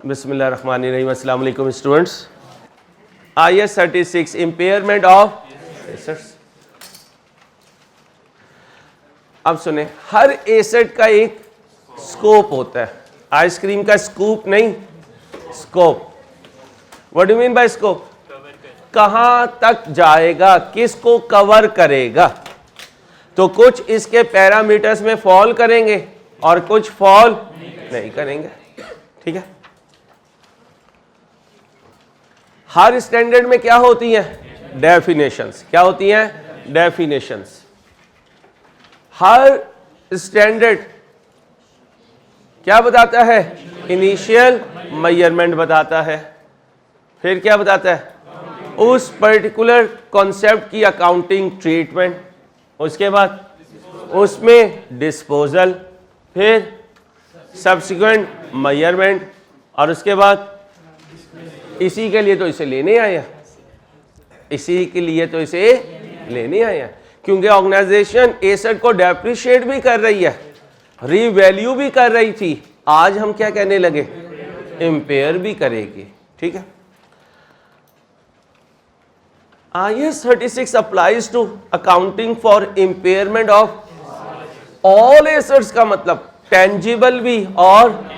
बिस्मिल्लाहिर्रहमानिर्रहीम। अस्सलाम वालेकुम students. IS 36 impairment of assets. अब सुने, हर एसेट का एक स्कोप होता है। आइसक्रीम का स्कूप नहीं, scope. What do mean by scope? कहां तक जाएगा, किसको कवर करेगा। तो कुछ इसके पैरामीटर्स में फॉल करेंगे और कुछ फॉल नहीं करेंगे। ठीक है। हर स्टैंडर्ड में क्या होती हैं? डेफिनेशंस। क्या होती हैं? डेफिनेशंस। हर स्टैंडर्ड क्या बताता है? इनिशियल मेजरमेंट बताता है। फिर क्या बताता है? उस पर्टिकुलर कॉन्सेप्ट की अकाउंटिंग ट्रीटमेंट, उसके बाद उसमें डिस्पोजल, फिर सब्सिक्वेंट मेजरमेंट, और उसके बाद इसी के लिए तो इसे लेने आया, इसी के लिए तो इसे लेने आया, क्योंकि ऑर्गेनाइजेशन एसेट को डेप्रिशिएट भी कर रही है, रीवैल्यू भी कर रही थी। आज हम क्या कहने लगे? इम्पेयर भी करेगी। ठीक है। IS 36 applies to accounting for impairment of all assets का मतलब टेंजिबल भी और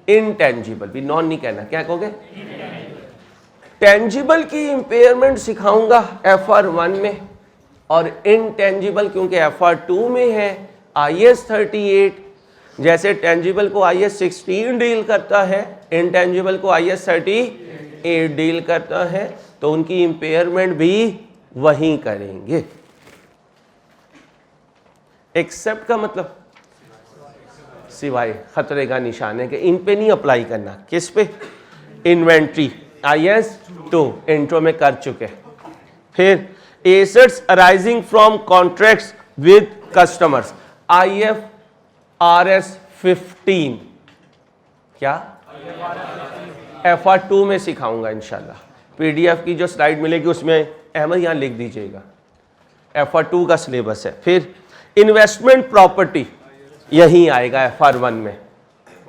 इनटेंजिबल भी। नॉन नहीं कहना, क्या कहोगे? टेंजिबल की इंपेयरमेंट सिखाऊंगा FR1 में, और इनटेंजिबल क्योंकि FR2 में है IS 38। जैसे टेंजिबल को IS 16 डील करता है, इनटेंजिबल को IS 38 डील करता है, तो उनकी इंपेयरमेंट भी वहीं करेंगे। एक्सेप्ट का मतलब सिवाय खतरे का निशान है कि इन पे नहीं अप्लाई करना। किस पे? इन्वेंट्री IS 2 इंट्रो में कर चुके। फिर assets arising from contracts with customers IFRS 15। क्या? FR2 में सिखाऊंगा इंशाल्लाह। PDF की जो स्लाइड मिलेगी उसमें अहमद यहां लिख दीजिएगा, FR2 का सिलेबस है। फिर इन्वेस्टमेंट प्रॉपर्टी यहीं आएगा FR1 में,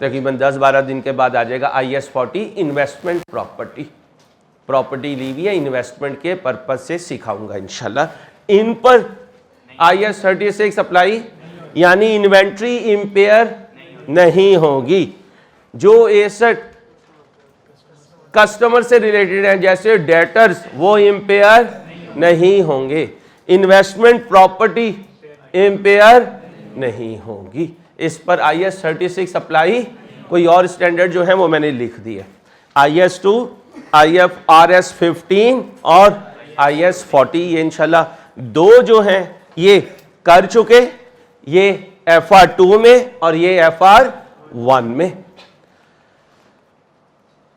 तकरीबन 10-12 दिन के बाद आ जाएगा IS 40 इन्वेस्टमेंट प्रॉपर्टी। प्रॉपर्टी ली हुई है, इन्वेस्टमेंट के पर्पज से सिखाऊंगा इंशाल्लाह। इन पर IS 36 अप्लाई, यानी इन्वेंट्री इंपेयर नहीं होगी। जो एसेट कस्टमर से रिलेटेड हैं जैसे डेटर्स, वो इंपेयर नहीं होंगे। इन्वेस्टमेंट प्रॉपर्टी इंपेयर नहीं होगी। इस पर IS 36 अप्लाई। कोई और स्टैंडर्ड जो है वो मैंने लिख दिया, IS 2, IFRS 15 और IS 40। ये इंशाल्लाह दो जो हैं ये कर चुके, ये FR2 में और ये FR1 में।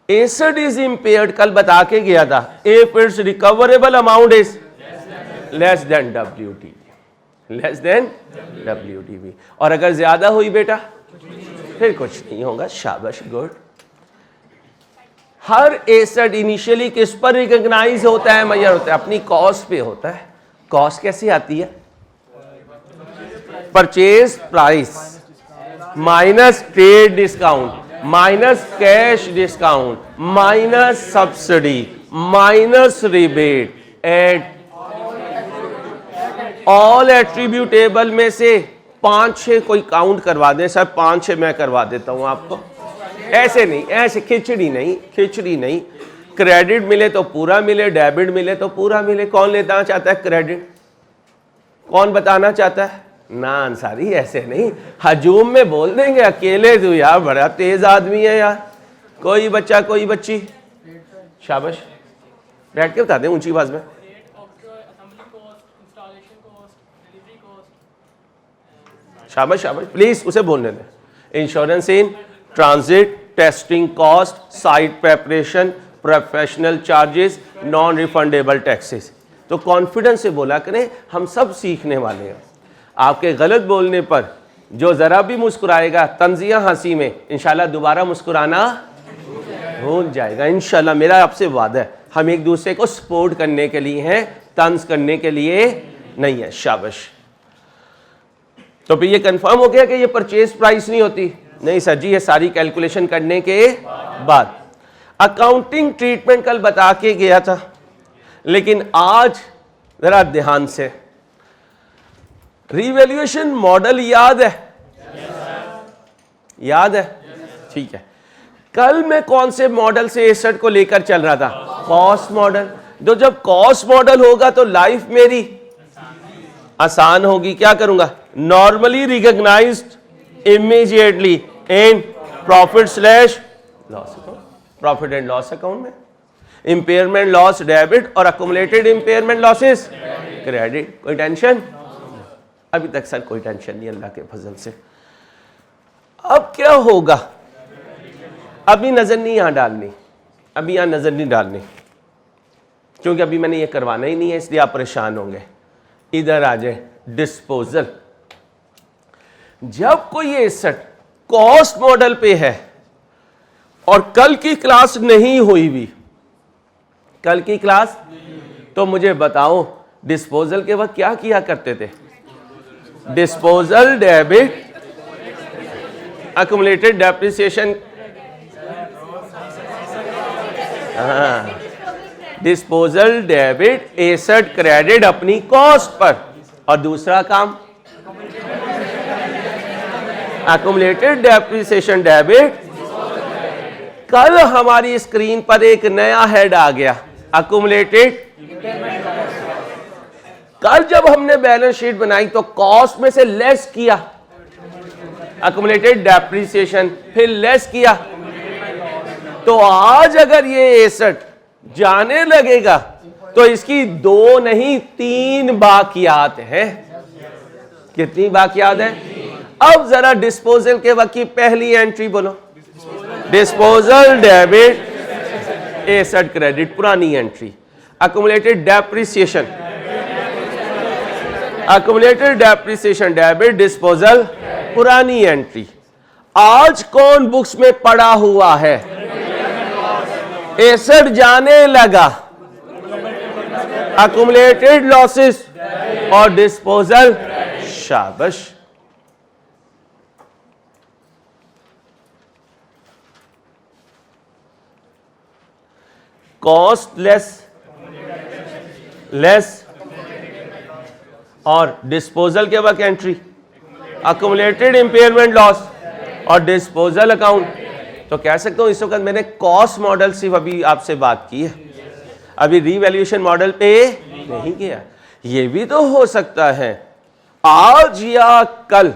एसेट इज इंपेयर्ड कल बता के गया था, if it's recoverable amount is less than WDV, less than WDV। और अगर ज्यादा हुई बेटा फिर कुछ नहीं होगा। शाबाश, गुड। हर एसेट इनिशियली किस पर रिकॉग्नाइज होता है, मेजर होता है? अपनी कॉस्ट पे होता है। कॉस्ट कैसे आती है? Purchase price minus trade discount minus cash discount minus subsidy minus rebate at all attributable में से 5-6 कोई काउंट करवा दें। सर 5-6 मैं करवा देता हूं आपको। ऐसे नहीं, ऐसे खिचड़ी नहीं, खिचड़ी नहीं। क्रेडिट मिले तो पूरा मिले, डेबिट मिले तो पूरा मिले। कौन लेना चाहता है क्रेडिट? कौन बताना चाहता है? ना अंसारी, ऐसे नहीं। हजूम में बोल देंगे अकेले तू यार बड़ा तेज आदमी है यार। कोई बच्चा कोई बच्ची, शाबाश, बैठ के बता दें ऊंची आवाज में। शाबाश शाबाश, प्लीज उसे बोलने दें। Insurance in transit, testing cost, site preparation, professional charges, non refundable taxes. तो कॉन्फिडेंस से बोला करें, हम सब सीखने वाले हैं। आपके गलत बोलने पर जो जरा भी मुस्कुराएगा तंजिया हंसी में, इंशाल्लाह दोबारा मुस्कुराना भूल जाएगा। इंशाल्लाह मेरा आपसे वादा है, हम एक दूसरे को सपोर्ट करने के लिए हैं, तंज करने के लिए नहीं है। शाबाश। तो फिर ये कंफर्म हो गया कि ये परचेज प्राइस नहीं होती। नहीं सर जी, ये सारी कैलकुलेशन करने के बाद। अकाउंटिंग ट्रीटमेंट कल बता के गया था, लेकिन आज जरा ध्यान से, रिवैल्यूएशन मॉडल याद है? याद है? ठीक है। कल मैं कौन से मॉडल से एसेट को लेकर चल रहा था? Cost model. तो जब कॉस्ट मॉडल होगा तो लाइफ मेरी आसान होगी। क्या करूंगा? Normally recognised immediately in profit slash loss account, profit and loss account में इंपेयरमेंट लॉस डेबिट और अकुमुलेटेड इंपेयरमेंट लॉसेस क्रेडिट। कोई टेंशन? अभी तक सर कोई टेंशन नहीं अल्लाह के फजल से। अब क्या होगा? अभी नजर नहीं यहां डालनी, अभी यहां नजर नहीं डालनी, क्योंकि अभी मैंने ये करवाना ही नहीं है, इसलिए आप परेशान होंगे। इधर आ जाए, डिस्पोजल। जब कोई एसेट कॉस्ट मॉडल पे है और कल की क्लास नहीं हुई भी, कल की क्लास, तो मुझे बताओ डिस्पोजल के वक्त क्या किया करते थे? Disposal debit accumulated depreciation, disposal debit asset credit अपनी कॉस्ट पर, और दूसरा काम अक्यूमुलेटेड डेप्रिसिएशन डेबिट। कल हमारी स्क्रीन पर एक नया हेड आ गया, अक्यूमुलेटेड। कल जब हमने बैलेंस शीट बनाई तो कॉस्ट में से लेस किया अक्यूमुलेटेड डेप्रिसिएशन, फिर लेस किया। तो आज अगर ये एसेट जाने लगेगा तो इसकी 2 नहीं 3 बाकियात है। कितनी बाकियात है? अब जरा डिस्पोजल के वक्त की पहली एंट्री बोलो। डिस्पोजल डेबिट एसेट क्रेडिट, पुरानी entry. Accumulated depreciation, accumulated depreciation debit disposal, पुरानी एंट्री। आज कौन बुक्स में पड़ा हुआ है? एसेट जाने लगा, अक्यूमुलेटेड लॉसेस और डिस्पोजल। शाबाश। कॉस्ट लेस और डिस्पोजल के वक्त एंट्री अक्यूमुलेटेड इंपेयरमेंट लॉस और डिस्पोजल अकाउंट। तो कह सकता हूं इस वक्त मैंने कॉस्ट मॉडल सिर्फ अभी आपसे बात की है, अभी रीवैल्यूएशन मॉडल पे नहीं किया। ये भी तो हो सकता है आज या कल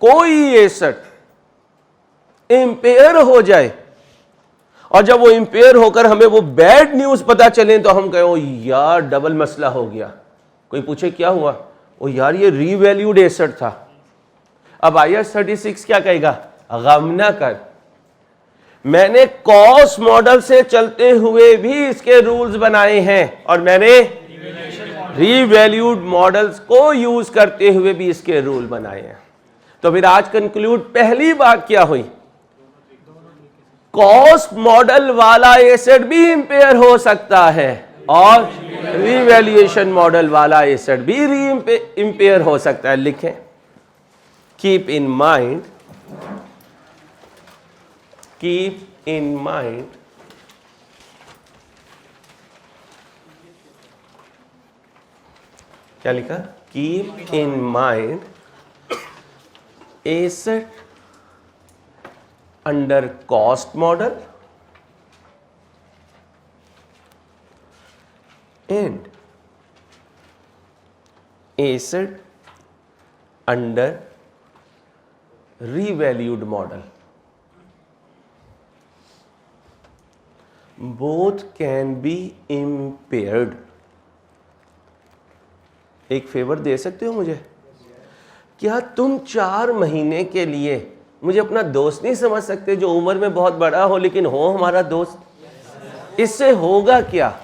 कोई एसेट इंपेयर हो जाए, और जब वो इंपेयर होकर हमें वो बैड न्यूज पता चले तो हम कहें ओ यार डबल मसला हो गया। कोई पूछे क्या हुआ? ओ यार ये रीवैल्यूड एसेट था। अब IAS 36 क्या कहेगा? गम ना कर, मैंने कॉस्ट मॉडल से चलते हुए भी इसके रूल्स बनाए हैं और मैंने रीवैल्यूड मॉडल्स को यूज करते हुए भी इसके रूल बनाए हैं। तो फिर आज कंक्लूड पहली बात क्या हुई? कॉस्ट मॉडल वाला एसेट भी इंपेयर हो सकता है और रीवैल्यूएशन मॉडल वाला एसेट भी इंपेयर हो सकता है। लिखें, keep in mind, keep in mind क्या लिखा? Keep in mind asset under cost model and asset under revalued model. Both can be impaired. एक फेवर दे सकते हो मुझे? क्या तुम 4 महीने के लिए मुझे अपना दोस्त नहीं समझ सकते जो उम्र में बहुत बड़ा हो लेकिन हो हमारा दोस्त? इससे होगा क्या?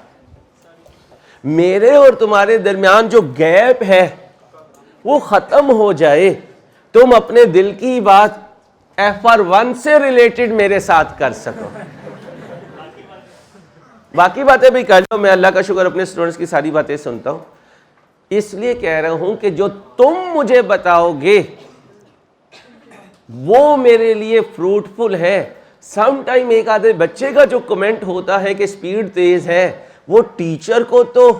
मेरे और तुम्हारे दरमियान जो गैप है वो खत्म हो जाए, तुम अपने दिल की बात FR1 से रिलेटेड मेरे साथ कर सको। बाकी बातें भी कर लो, मैं अल्लाह का शुक्र अपने स्टूडेंट्स की सारी बातें सुनता हूं, इसलिए कह रहा हूं कि जो तुम मुझे बताओगे वो मेरे लिए फ्रूटफुल है। सम टाइम एक आधे बच्चे का जो कमेंट होता है कि स्पीड तेज है, वो टीचर को तो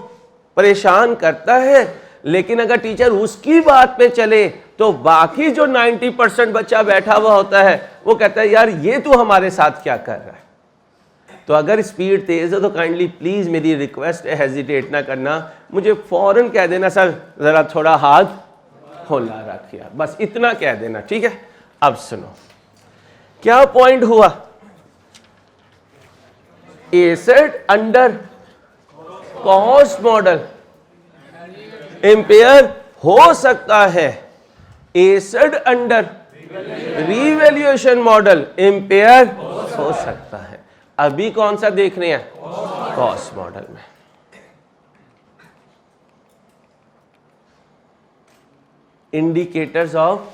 परेशान करता है, लेकिन अगर टीचर उसकी बात पे चले तो बाकी जो 90% बच्चा बैठा हुआ होता है वो कहता है यार ये तू हमारे साथ क्या कर रहा है। तो अगर स्पीड तेज है तो काइंडली प्लीज मेरी रिक्वेस्ट है, हेजिटेट ना करना, मुझे फौरन कह देना सर जरा थोड़ा हाथ खोला रखिए, बस इतना कह देना, ठीक है। अब सुनो क्या पॉइंट हुआ। Asset under cost model impair हो सकता है, asset under revaluation model impair हो सकता है। अभी कौन सा देख रहे हैं, कॉस्ट मॉडल में। इंडिकेटर्स ऑफ,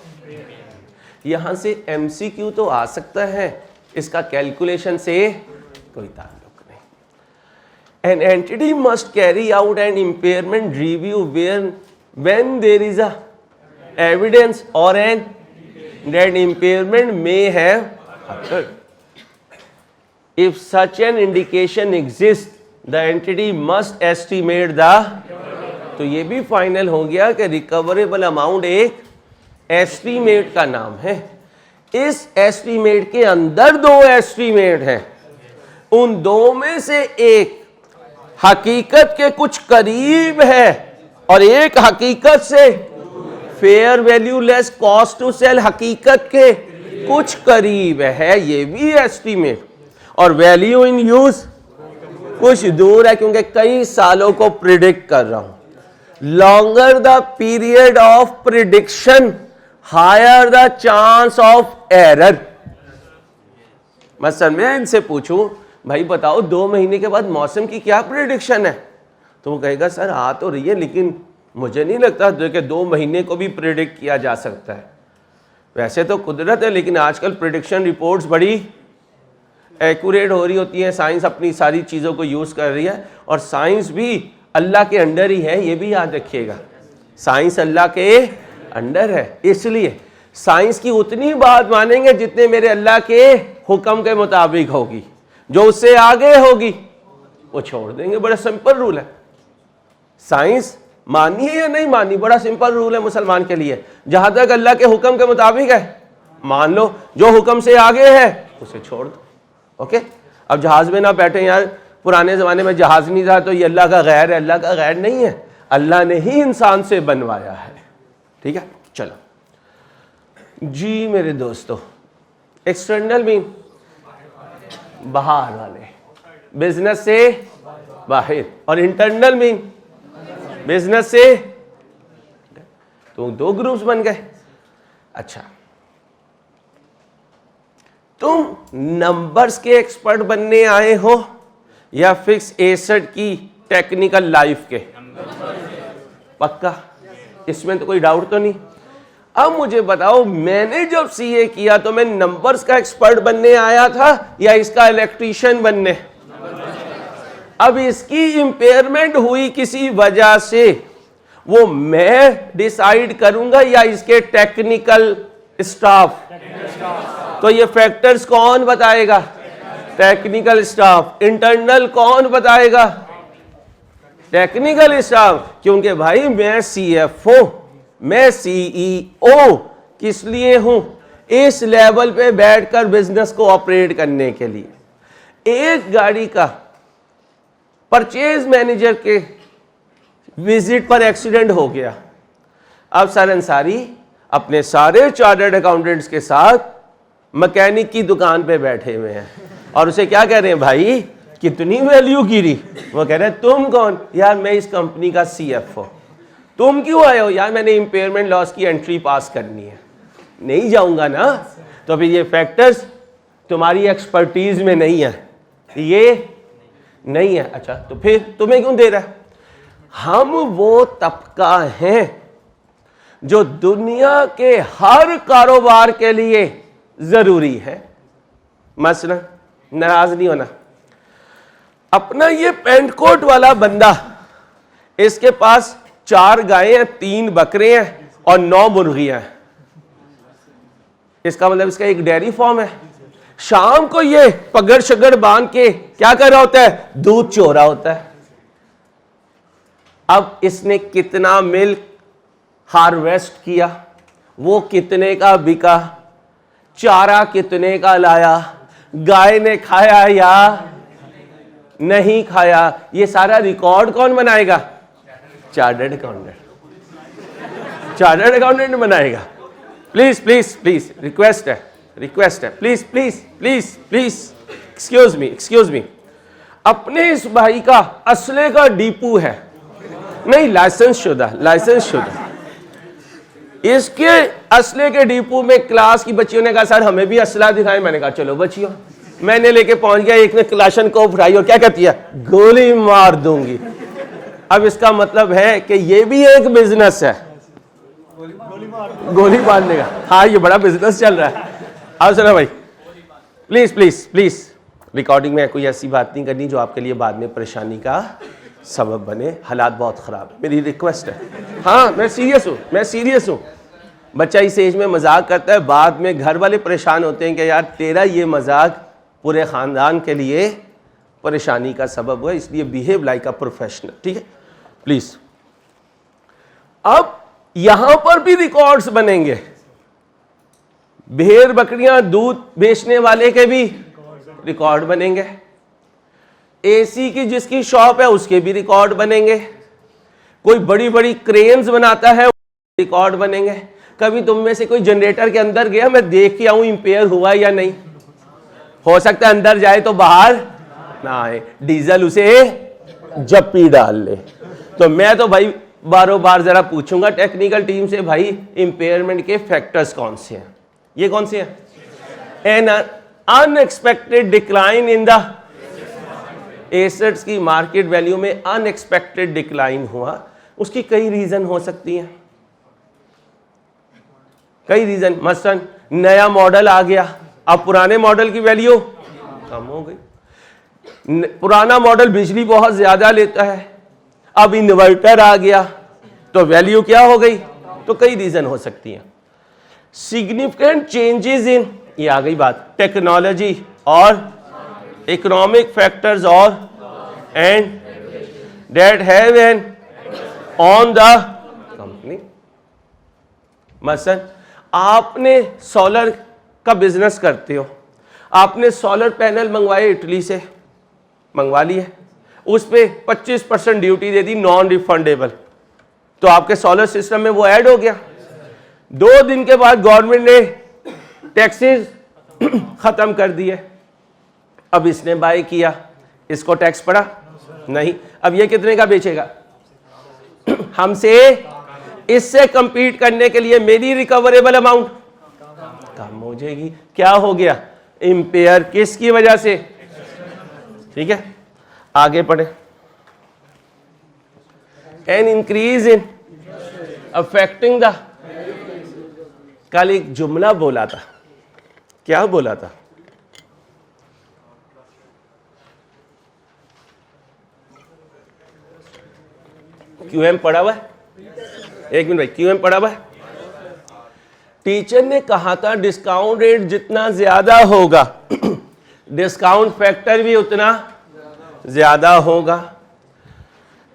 यहां से एमसीक्यू तो आ सकता है, इसका कैलकुलेशन से कोई ताल्लुक नहीं। An entity must carry out an impairment review when there is a evidence or an that impairment may have occurred. If such an indication exists, the entity must estimate the, तो ये भी final हो गया कि recoverable amount एक estimate का नाम है। इस एस्टीमेट के अंदर दो एस्टीमेट हैं, उन दो में से एक हकीकत के कुछ करीब है और एक हकीकत से fair value less cost to sell हकीकत के कुछ करीब है, ये भी एस्टीमेट। और वैल्यू इन यूज कुछ दूर है, क्योंकि कई सालों को प्रिडिक्ट कर रहा हूं। Longer the period of prediction higher the chance of error. मसलन मैं इनसे पूछूं भाई बताओ 2 महीने के बाद मौसम की क्या प्रिडिक्शन है, तो वो कहेगा सर आ तो रही है, लेकिन मुझे नहीं लगता कि 2 महीने को भी प्रिडिक्ट किया जा सकता है। वैसे तो कुदरत है, लेकिन आजकल प्रिडिक्शन रिपोर्ट्स बड़ी एक्यूरेट हो रही होती हैं, साइंस अपनी सारी चीज़ों को यूज़ कर रही है, और साइंस भी अल्लाह के अंडर ही है, ये भी याद रखिएगा। साइंस अल्लाह के अंडर है, इसलिए साइंस की उतनी बात मानेंगे जितने मेरे अल्लाह के हुक्म के मुताबिक होगी, जो उससे आगे होगी वो छोड़ देंगे। बड़ा सिंपल रूल है। साइंस मानी है या नहीं मानी, बड़ा सिंपल रूल है मुसलमान के लिए। जहां तक अल्लाह के हुक्म के मुताबिक है मान लो, जो हुक्म से आगे है उसे छोड़ दो। ओके, अब जहाज में ना बैठे यार, पुराने जमाने में जहाज नहीं था तो ये अल्लाह का गैर है, अल्लाह का गैर नहीं है, अल्लाह ने ही इंसान से बनवाया है। ठीक है, चलो जी मेरे दोस्तों, एक्सटर्नल मीन बाहर वाले, बिजनेस से बाहर, और इंटरनल मीन बिजनेस से, तो 2 ग्रुप्स बन गए। अच्छा, तुम नंबर्स के एक्सपर्ट बनने आए हो या फिक्स एसेट की टेक्निकल लाइफ के? पक्का, इसमें तो कोई डाउट तो नहीं। अब मुझे बताओ, मैंने जब सीए किया तो मैं नंबर्स का एक्सपर्ट बनने आया था या इसका इलेक्ट्रीशियन बनने? अब इसकी इंपेयरमेंट हुई किसी वजह से, वो मैं डिसाइड करूंगा या इसके टेक्निकल स्टाफ? तो ये फैक्टर्स कौन बताएगा? Technical staff. इंटरनल कौन बताएगा? Technical staff. क्योंकि भाई मैं सीएफओ, मैं सीईओ किस लिए हूं? इस लेवल पे बैठकर बिजनेस को ऑपरेट करने के लिए। एक गाड़ी का परचेज मैनेजर के विजिट पर एक्सीडेंट हो गया। अब सर अंसारी अपने सारे चार्टर्ड अकाउंटेंट्स के साथ मैकेनिक की दुकान पे बैठे हुए हैं और उसे क्या कह रहे हैं, भाई कितनी वैल्यू गिरी? वो कह रहे हैं तुम कौन? यार मैं इस कंपनी का सीएफओ। तुम क्यों आए हो? यार मैंने इंपेयरमेंट लॉस की एंट्री पास करनी है। नहीं जाऊंगा ना। तो फिर ये फैक्टर्स तुम्हारी एक्सपर्टीज में नहीं है, ये नहीं है। अच्छा, तो फिर तुम्हें क्यों दे रहा है? हम वो तबका हैं जो दुनिया के हर कारोबार के लिए जरूरी है। मसलन, नाराज नहीं होना, अपना ये पेंट कोट वाला बंदा, इसके पास 4 गायें हैं, 3 बकरे हैं और 9 मुर्गियां हैं। इसका मतलब इसका एक डेयरी फार्म है। शाम को ये पगड़ शगड़ बांध के क्या कर रहा होता है, दूध चो रहा होता है। अब इसने कितना मिल्क हार्वेस्ट किया, वो कितने का बिका, चारा कितने का लाया, गाय ने खाया या नहीं खाया, ये सारा रिकॉर्ड कौन बनाएगा, चार्टर्ड अकाउंटेंट। चार्टर्ड अकाउंटेंट बनाएगा। प्लीज प्लीज प्लीज रिक्वेस्ट है please please please please excuse me अपने इस भाई का असले का डीपू है, नहीं लाइसेंस शुदा इसके असले के डीपू में क्लास की बच्चियों ने कहा सर हमें भी असला दिखाएं। मैंने कहा चलो बच्चियों, मैंने लेके पहुंच गया, एक ने क्लाशन को उठाई और क्या कहती है, गोली मार दूंगी। अब इसका मतलब है कि ये भी एक बिजनेस है, गोली मारने का। हाँ ये बड़ा बिजनेस चल रहा है। अब सुना भाई, प्लीज प्लीज प्लीज रिकॉर्डिंग में कोई ऐसी बात नहीं करनी जो आपके लिए बाद में परेशानी का सबब बने। हालात बहुत खराब है, मेरी रिक्वेस्ट है। हाँ मैं सीरियस हूँ। बच्चा इस एज में मजाक करता है, बाद में घर वाले परेशान होते हैं कि यार तेरा ये मजाक पूरे खानदान के लिए परेशानी का सबब हुआ, इसलिए बिहेव लाइक अ प्रोफेशनल, ठीक है प्लीज। अब यहां पर भी रिकॉर्ड्स बनेंगे, भेड़ बकरियां दूध बेचने वाले के भी रिकॉर्ड बनेंगे, एसी की जिसकी शॉप है उसके भी रिकॉर्ड बनेंगे, कोई बड़ी बड़ी क्रेन्स बनाता है रिकॉर्ड बनेंगे। कभी तुम में से कोई जनरेटर के अंदर गया, मैं देख के आऊं इंपेयर हुआ या नहीं, हो सकता है अंदर जाए तो बाहर ना आए, डीजल उसे जप्पी डाल ले। तो मैं तो भाई बारों बार जरा पूछूंगा टेक्निकल टीम से, भाई इंपेयरमेंट के फैक्टर्स कौन से हैं, ये कौन से हैं। N unexpected decline in the assets की मार्केट वैल्यू में अनएक्सपेक्टेड डिक्लाइन हुआ, उसकी कई रीजन हो सकती हैं, कई रीजन। मसलन नया मॉडल आ गया, अब पुराने मॉडल की वैल्यू कम हो गई, पुराना मॉडल बिजली बहुत ज्यादा लेता है, अब इन्वर्टर आ गया तो वैल्यू क्या हो गई, तो कई रीजन हो सकती हैं। सिग्निफिकेंट चेंजेस इन, ये आ गई बात, टेक्नोलॉजी और इकोनॉमिक फैक्टर्स और and that have an on the company. मसलन आपने सोलर का बिजनेस करते हो, आपने सोलर पैनल मंगवाए इटली से, मंगवा लिए, उस पे 25% duty they the non refundable, तो आपके सोलर सिस्टम में वो ऐड हो गया। 2 दिन के बाद गवर्नमेंट ने टैक्सेस खत्म कर दिए, अब इसने बाय किया, इसको टैक्स पड़ा नहीं, अब ये कितने का बेचेगा, हमसे इससे कंपीट करने के लिए मेरी रिकवरेबल अमाउंट कम हो जाएगी। क्या हो गया, इंपेयर, किसकी वजह से, ठीक है आगे पढ़े। An increase in affecting the, कल एक जुमला बोला था, क्या बोला था, क्यूएम पढ़ा हुआ है, एक मिनट भाई, क्यूएम पढ़ा हुआ है। टीचर ने कहा था डिस्काउंट रेट जितना ज्यादा होगा डिस्काउंट फैक्टर भी उतना ज्यादा होगा।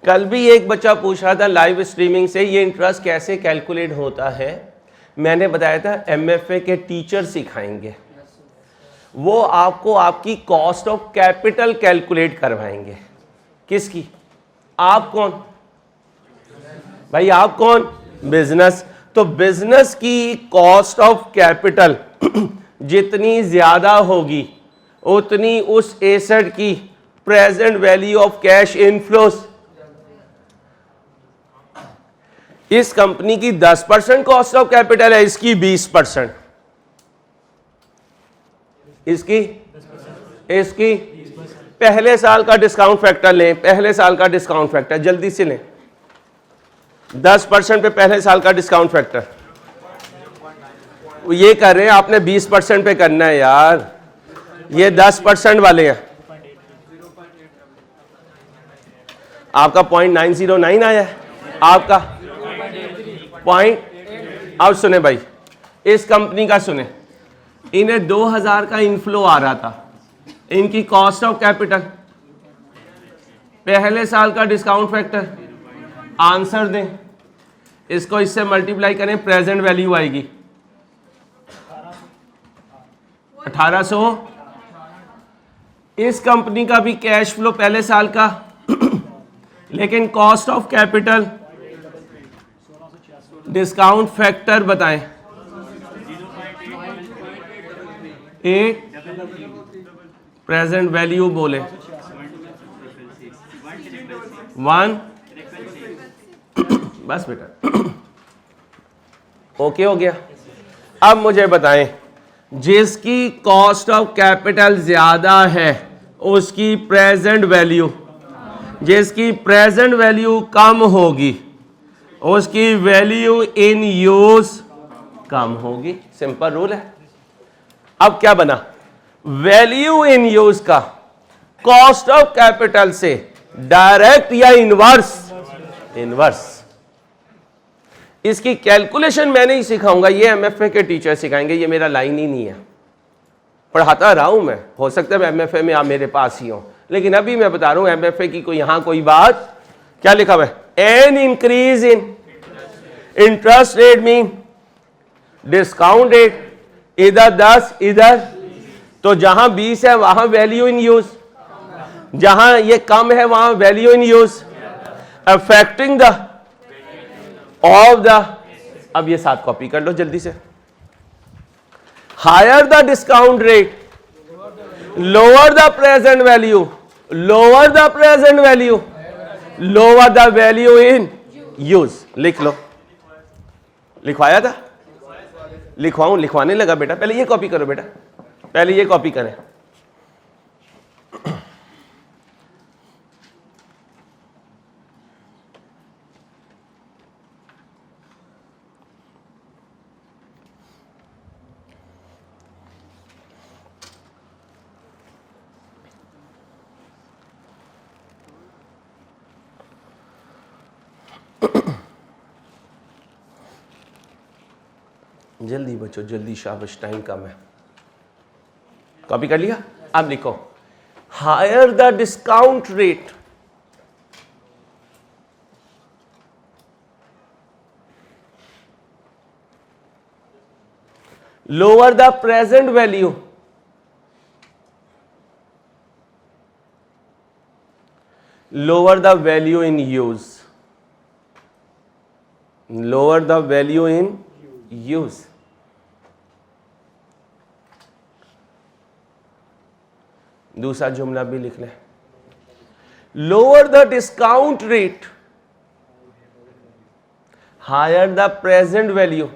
कल भी एक बच्चा पूछ रहा था लाइव स्ट्रीमिंग से, ये इंटरेस्ट कैसे कैलकुलेट होता है। मैंने बताया था एमएफए के टीचर सिखाएंगे, वो आपको आपकी कॉस्ट ऑफ कैपिटल कैलकुलेट करवाएंगे। किसकी, आप कौन भाई, आप कौन, बिजनेस। तो बिजनेस की कॉस्ट ऑफ कैपिटल जितनी ज्यादा होगी उतनी उस एसेट की present value of cash inflows. इस कंपनी की 10% कॉस्ट ऑफ कैपिटल है, इसकी 20%, इसकी पहले साल का डिस्काउंट फैक्टर लें, पहले साल का डिस्काउंट फैक्टर जल्दी से लें, 10% पे पहले साल का डिस्काउंट फैक्टर, ये कर रहे हैं आपने 20% पे करना है यार, ये 10% वाले हैं। आपका 0.909 आया है, आपका पॉइंट। अब सुने भाई, इस कंपनी का सुने, इन्हें 2000 का इनफ्लो आ रहा था, इनकी कॉस्ट ऑफ कैपिटल, पहले साल का डिस्काउंट फैक्टर, आंसर दें, इसको इससे मल्टीप्लाई करें, प्रेजेंट वैल्यू आएगी 1800। इस कंपनी का भी कैश फ्लो पहले साल का लेकिन cost of capital discount factor बताएं, 8, प्रेजेंट वैल्यू बोले 1, बस बेटा ओके हो गया। अब मुझे बताएं, जिसकी कॉस्ट ऑफ कैपिटल ज्यादा है उसकी प्रेजेंट वैल्यू, जिसकी प्रेजेंट वैल्यू कम होगी उसकी वैल्यू इन यूज कम होगी, सिंपल रूल है। अब क्या बना, वैल्यू इन यूज का कॉस्ट ऑफ कैपिटल से डायरेक्ट या इनवर्स, इनवर्स। इसकी कैलकुलेशन मैं नहीं सिखाऊंगा, ये एमएफए के टीचर सिखाएंगे, ये मेरा लाइन ही नहीं है, पढ़ाता रहा हूं मैं, हो सकता है एमएफए में आप मेरे पास ही हो, लेकिन अभी मैं बता रहा हूं एमएफए की कोई यहां कोई बात, क्या लिखा हुआ है, an increase in interest rate mean discount rate, इधर 10 इधर, तो जहां 20 है वहां वैल्यू इन यूज, जहां ये कम है वहां value in use, affecting the of the, अब ये 7 कॉपी कर लो जल्दी से, higher the discount rate, lower the present value, lower the present value, lower the value in use. लिख लो, लिखवाया था, लिखवाऊं, लिखवाने लगा बेटा, पहले ये कॉपी करो बेटा, पहले ये कॉपी करें। जल्दी बच्चों जल्दी, शाबाश, टाइम कम है। कॉपी कर लिया, अब लिखो, higher the discount rate, lower the present value, lower the value in use, lower the value in use. दूसरा जुमला भी लिख लें, lower the discount rate, higher the present value,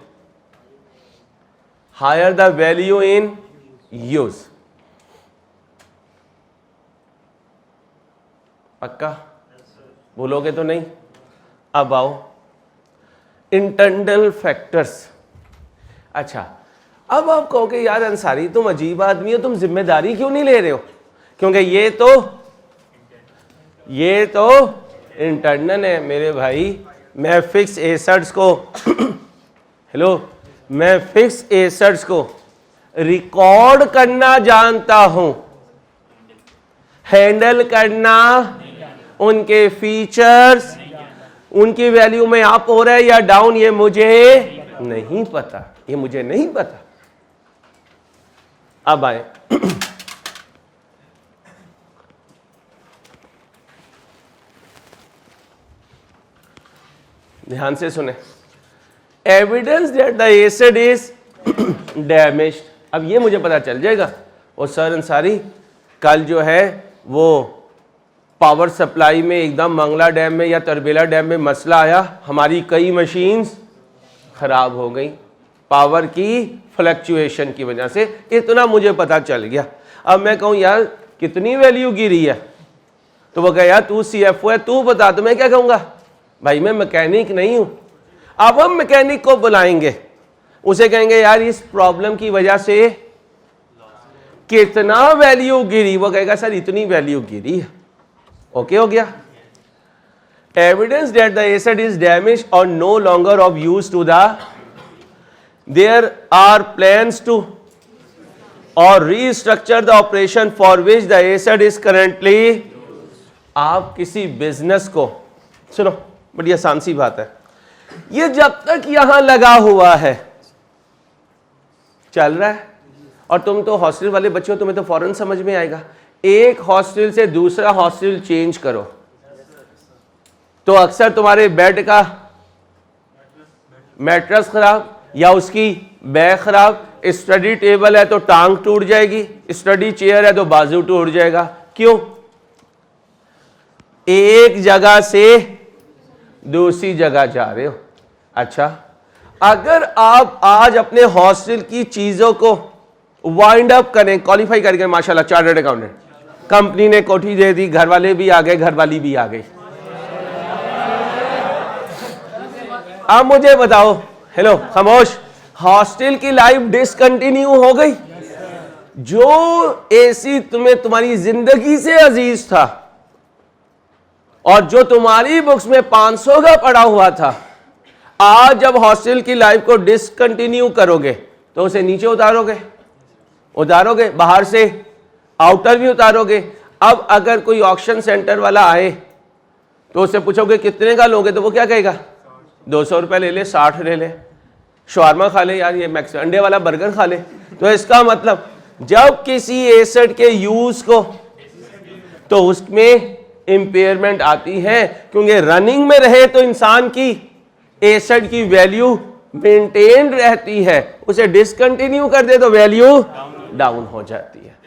higher the value in use. पक्का बोलोगे तो नहीं? अब आओ इंटरनल फैक्टर्स। अच्छा, अब आप कहोगे यार अंसारी तुम अजीब आदमी हो, तुम जिम्मेदारी क्यों नहीं ले रहे हो? क्योंकि ये तो इंटरनल है मेरे भाई। मैं फिक्स एसेट्स को हेलो, मैं फिक्स एसेट्स को रिकॉर्ड करना जानता हूं, हैंडल करना, उनके फीचर्स, उनकी वैल्यू में अप हो रहा है या डाउन, ये मुझे नहीं पता, ये मुझे नहीं पता। अब आए ध्यान से सुने, evidence that the asset is damaged. अब ये मुझे पता चल जाएगा और सर अंसारी कल जो है वो पावर सप्लाई में एकदम मंगला डैम में या तरबेला डैम में मसला आया, हमारी कई मशीन्स खराब हो गई पावर की फ्लक्चुएशन की वजह से, इतना मुझे पता चल गया। अब मैं कहूँ यार कितनी वैल्यू गिरी है, तो वो कहे यार तू CFO है, तू बता। तो मैं क्या कहूँगा, भाई मैं मैकेनिक नहीं हूँ। अब हम मैकेनिक को बुलाएंगे, उसे कहेंगे यार इस प्रॉब्लम की वजह से कितना वैल्यू गिरी, वो कहेगा सर इतनी वैल्यू गिरी है। ओके हो गया। Evidence that the asset is damage or no longer of use to the, there are plans to or restructure the operation for which the asset is currently. आप किसी business को, सुनो बड़ी आसान सी बात है, ये जब तक यहां लगा हुआ है चल रहा है, और तुम तो हॉस्टल वाले बच्चे हो, तुम्हें तो फौरन समझ में आएगा। एक हॉस्टल से दूसरा हॉस्टल चेंज करो तो अक्सर तुम्हारे बेड का मैट्रेस खराब या उसकी बैग खराब, स्टडी टेबल है तो टांग टूट जाएगी, स्टडी चेयर है तो बाजू टूट जाएगा। क्यों? एक जगह से दूसरी जगह जा रहे हो। अच्छा, अगर आप आज अपने हॉस्टल की चीजों को वाइंड अप करें, क्वालिफाई करके माशाल्लाह चार्टर्ड अकाउंटेंट, कंपनी ने कोठी दे दी, घर वाले भी आ गए, घरवाली भी आ गई। अब मुझे बताओ, हेलो खामोश, हॉस्टल की लाइफ डिसकंटिन्यू हो गई? जो एसी तुम्हें तुम्हारी जिंदगी से अजीज था और जो तुम्हारी बुक्स में 500 का पड़ा हुआ था, आज जब हॉस्टल की लाइफ को डिसकंटिन्यू करोगे तो उसे नीचे उतारोगे, बाहर से आउटर भी उतारोगे। अब अगर कोई ऑक्शन सेंटर वाला आए तो उससे पूछोगे कितने का लोगे, तो वो क्या कहेगा? 200 रुपये ले ले, 60 ले ले, शवारमा खा ले यार, ये मैक्स अंडे वाला बर्गर खा ले। तो इसका मतलब जब किसी एसेट के यूज को, तो उसमें इंपेयरमेंट आती है, क्योंकि रनिंग में रहे तो इंसान की एसेट की वैल्यू मेंटेन रहती है, उसे डिसकंटिन्यू कर दे तो वैल्यू डाउन हो जाती है।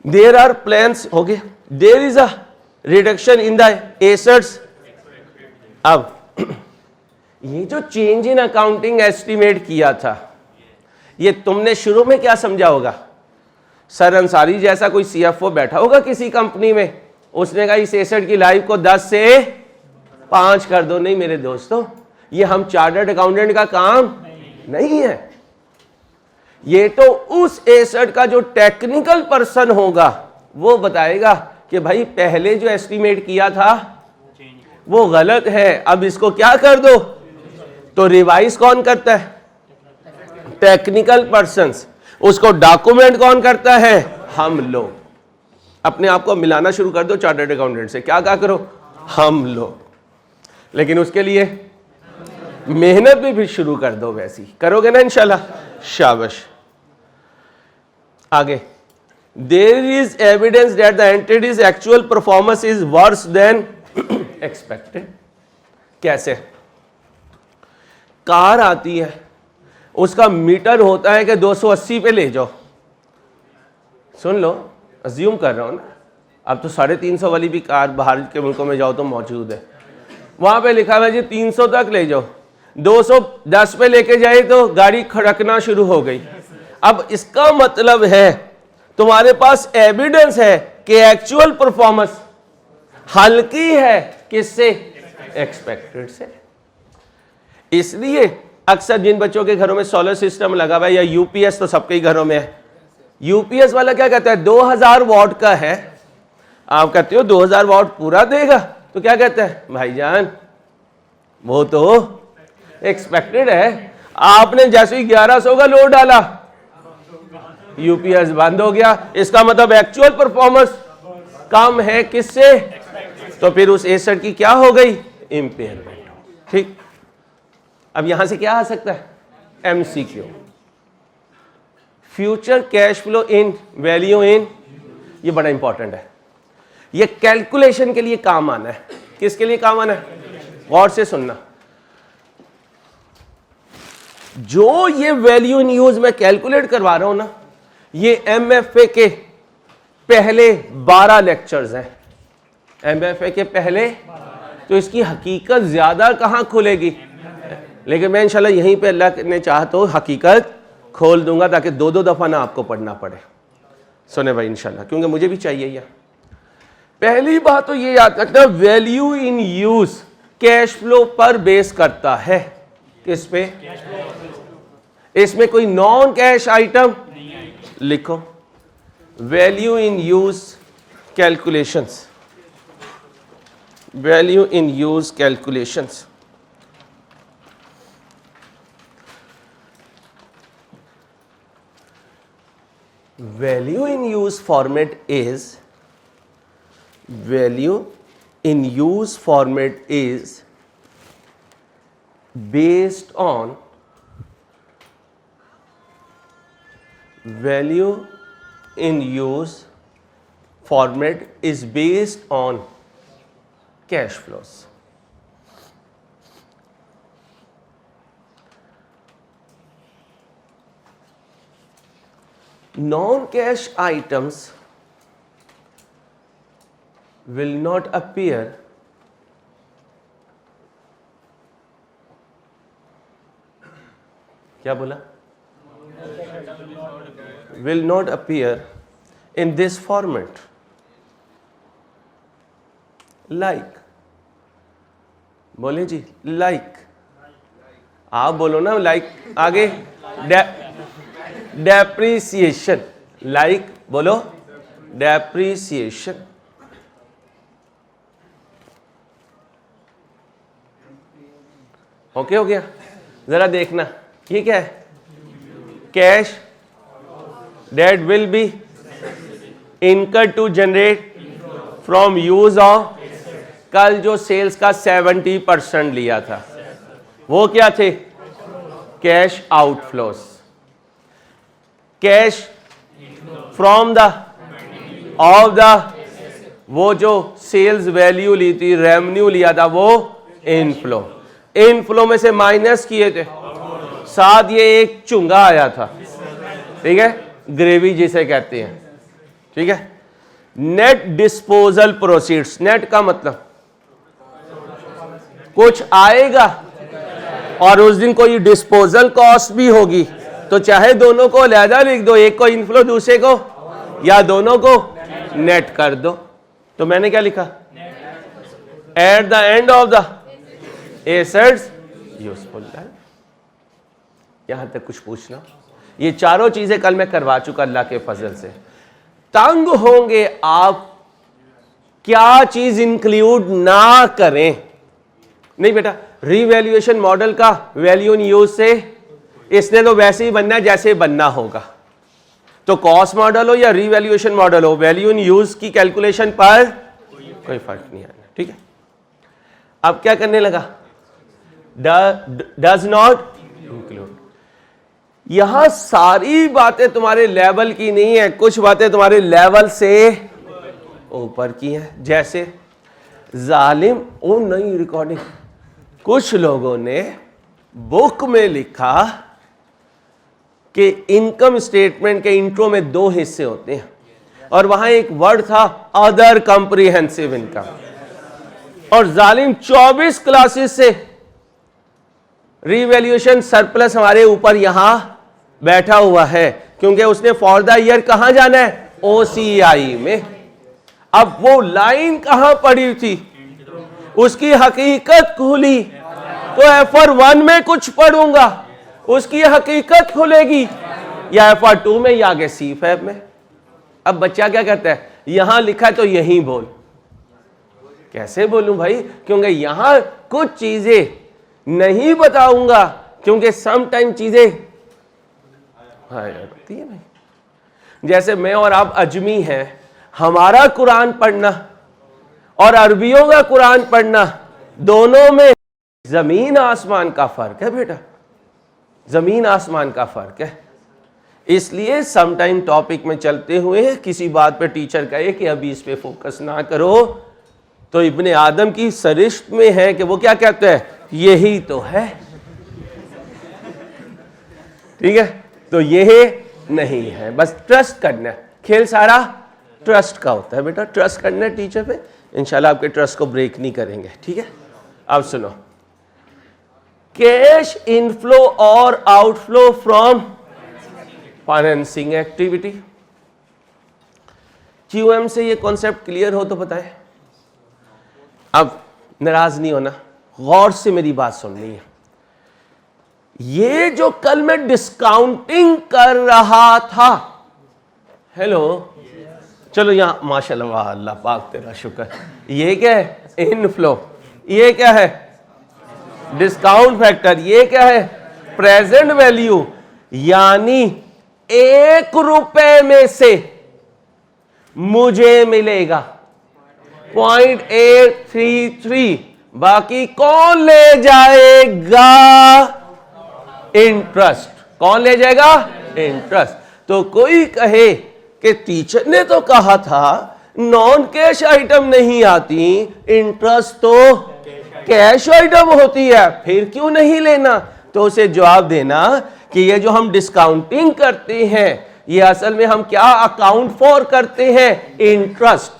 देयर आर प्लान्स, हो गए, there is a reduction in the assets. अब ये जो चेंज इन अकाउंटिंग एस्टिमेट किया था, ये तुमने शुरू में क्या समझा होगा? सर अंसारी जैसा कोई सीएफओ बैठा होगा किसी कंपनी में, उसने कहा इस एसेट की लाइफ को 10 से 5 कर दो। नहीं मेरे दोस्तों, ये हम चार्टर्ड अकाउंटेंट का काम नहीं है। ये तो उस एसेट का जो टेक्निकल पर्सन होगा वो बताएगा कि भाई पहले जो एस्टिमेट किया था वो गलत है, अब इसको क्या कर दो। तो रिवाइज कौन करता है? Technical persons. उसको डॉक्यूमेंट कौन करता है? हम लोग। अपने आप को मिलाना शुरू कर दो चार्टर्ड अकाउंटेंट से, क्या करो? हम लोग। लेकिन उसके लिए मेहनत भी शुरू कर दो, वैसी करोगे ना इंशाल्लाह, शाबाश। आगे, there is evidence that the entities actual performance is worse than expected. कैसे? कार आती है, उसका मीटर होता है कि 280 पे ले जाओ, सुन लो, अज्यूम कर रहा हूं ना, अब तो 350 वाली भी कार बाहर के मुल्कों में जाओ तो मौजूद है, वहां पे लिखा हुआ है जी 300 तक ले जाओ, 210 पे लेके जाए तो गाड़ी खड़कना शुरू हो गई। अब इसका मतलब है तुम्हारे पास एविडेंस है कि एक्चुअल परफॉर्मेंस हल्की है, किससे? एक्सपेक्टेड से। इसलिए अक्सर जिन बच्चों के घरों में सोलर सिस्टम लगा हुआ है या यूपीएस, तो सबके घरों में है, यूपीएस वाला क्या कहता है? 2000 वॉट का है। आप कहते हो 2000 वॉट पूरा देगा, तो क्या कहता है? भाईजान वो तो एक्सपेक्टेड है, आपने जैसे ही 1100 का लोड डाला यूपीएस बंद हो गया, इसका मतलब एक्चुअल परफॉर्मेंस कम है, किससे? तो फिर उस एसेट की क्या हो गई? इंपेयरमेंट। ठीक, अब यहां से क्या आ सकता है? MCQ, future cash flow in value in. ये बड़ा इंपॉर्टेंट है, ये कैलकुलेशन के लिए काम आना है। किसके लिए काम आना है? गौर से सुनना। जो ये वैल्यू इन यूज मैं कैलकुलेट करवा रहा हूं ना, ये एमएफए के पहले 12 लेक्चर्स हैं। एमएफए के पहले, तो इसकी हकीकत ज्यादा कहां खुलेगी, लेकिन मैं इंशाल्लाह यहीं पे अल्लाह ने चाहा तो हकीकत खोल दूंगा, ताकि 2-2 दफा ना आपको पढ़ना पड़े। सुने भाई इंशाल्लाह, क्योंकि मुझे भी चाहिए यह। पहली बात तो ये याद रखना, value in use cash flow पर बेस करता है। किस पे? इसमें कोई नॉन कैश आइटम लिखो। Value in use calculations, value in use calculations. value in use format is based on cash flows. Non-cash items will not appear क्या बोला? Will not appear in this format. Like, बोले जी, like, आप बोलो ना, like, आगे depreciation, like, बोलो depreciation. Okay हो गया? जरा देखना, ये क्या है? Cash that will be incurred to generate from use of, कल जो सेल्स का 70% लिया था वो क्या थे? Cash outflows. Cash from the of the, वो जो सेल्स वैल्यू ली थी, रेवेन्यू लिया था, वो इनफ्लो. इनफ्लो में से माइनस किए थे, साथ ये एक चुंगा आया था, ठीक है, ग्रेवी जिसे कहते हैं, ठीक है. नेट डिस्पोजल प्रोसीड्स, नेट का मतलब कुछ आएगा और उस दिन कोई डिस्पोजल कॉस्ट भी होगी, तो चाहे दोनों को अलहदा लिख दो, एक को इनफ्लो दूसरे को, या दोनों को नेट कर दो. तो मैंने क्या लिखा? At the end of the assets useful. यहां तक कुछ पूछना? ये चारों चीजें कल मैं करवा चुका अल्लाह के फजल से. तंग होंगे आप क्या चीज इंक्लूड ना करें. नहीं बेटा, रीवैल्यूएशन मॉडल का वैल्यू इन यूज से इसने तो वैसे ही बनना है जैसे बनना होगा. तो कॉस्ट मॉडल हो या रीवैल्यूएशन मॉडल हो, वैल्यू इन यूज की कैलकुलेशन पर कोई फर्क नहीं आना. ठीक है, अब क्या करने लगा? Does not include. यहां सारी बातें तुम्हारे लेवल की नहीं है, कुछ बातें तुम्हारे लेवल से ऊपर की हैं. जैसे जालिम, ओ नई रिकॉर्डिंग, कुछ लोगों ने बुक में लिखा कि इनकम स्टेटमेंट के इंट्रो में 2 हिस्से होते हैं और वहां एक वर्ड था अदर कंप्रीहेंसिव इनकम. और जालिम 24 क्लासेस से रीवैल्यूएशन सरप्लस हमारे ऊपर यहां बैठा हुआ है, क्योंकि उसने फॉर द ईयर कहां जाना है? ओसीआई में. अब वो लाइन कहां पड़ी थी? उसकी हकीकत खुली तो FR1 में कुछ पढ़ूंगा, उसकी हकीकत खुलेगी या FR2 में या आगे सी फैब में. अब बच्चा क्या कहता है? यहां लिखा है तो यहीं बोल. कैसे बोलूं भाई? क्योंकि यहां कुछ चीजें नहीं बताऊंगा, क्योंकि सम टाइम चीजें होती है भाई. जैसे मैं और आप अजमी हैं, हमारा कुरान पढ़ना और अरबियों का कुरान पढ़ना, दोनों में जमीन आसमान का फर्क है बेटा, जमीन आसमान का फर्क है. इसलिए सम टाइम टॉपिक में चलते हुए किसी बात पे टीचर कहे कि अभी इस पे फोकस ना करो, तो इब्ने आदम की सरिश्त में है कि वो क्या कहते हैं? यही तो है. ठीक है, तो यह नहीं है. बस ट्रस्ट करना है. खेल सारा ट्रस्ट का होता है बेटा. ट्रस्ट करना है टीचर पे, इंशाल्लाह आपके ट्रस्ट को ब्रेक नहीं करेंगे. ठीक है, अब सुनो. कैश इनफ्लो और outflow from financing activity. QM से ये कॉन्सेप्ट क्लियर हो तो बताएं. अब नाराज नहीं होना, गौर से मेरी बात सुननी है. ये जो कल मैं डिस्काउंटिंग कर रहा था, हेलो, चलो यहां माशाल्लाह, वाह अल्लाह पाक तेरा शुक्र. ये क्या है? इनफ्लो. ये क्या है? Discount factor. ये क्या है? Present value. यानी ₹1 में से मुझे मिलेगा 0.833, बाकी कौन ले जाएगा? इंटरेस्ट। कौन ले जाएगा? इंटरेस्ट। तो कोई कहे कि टीचर ने तो कहा था नॉन कैश आइटम नहीं आती, इंटरेस्ट तो कैश आइटम होती है, फिर क्यों नहीं लेना? तो उसे जवाब देना कि ये जो हम डिस्काउंटिंग करते हैं, ये असल में हम क्या अकाउंट फॉर करते हैं? इंटरेस्ट।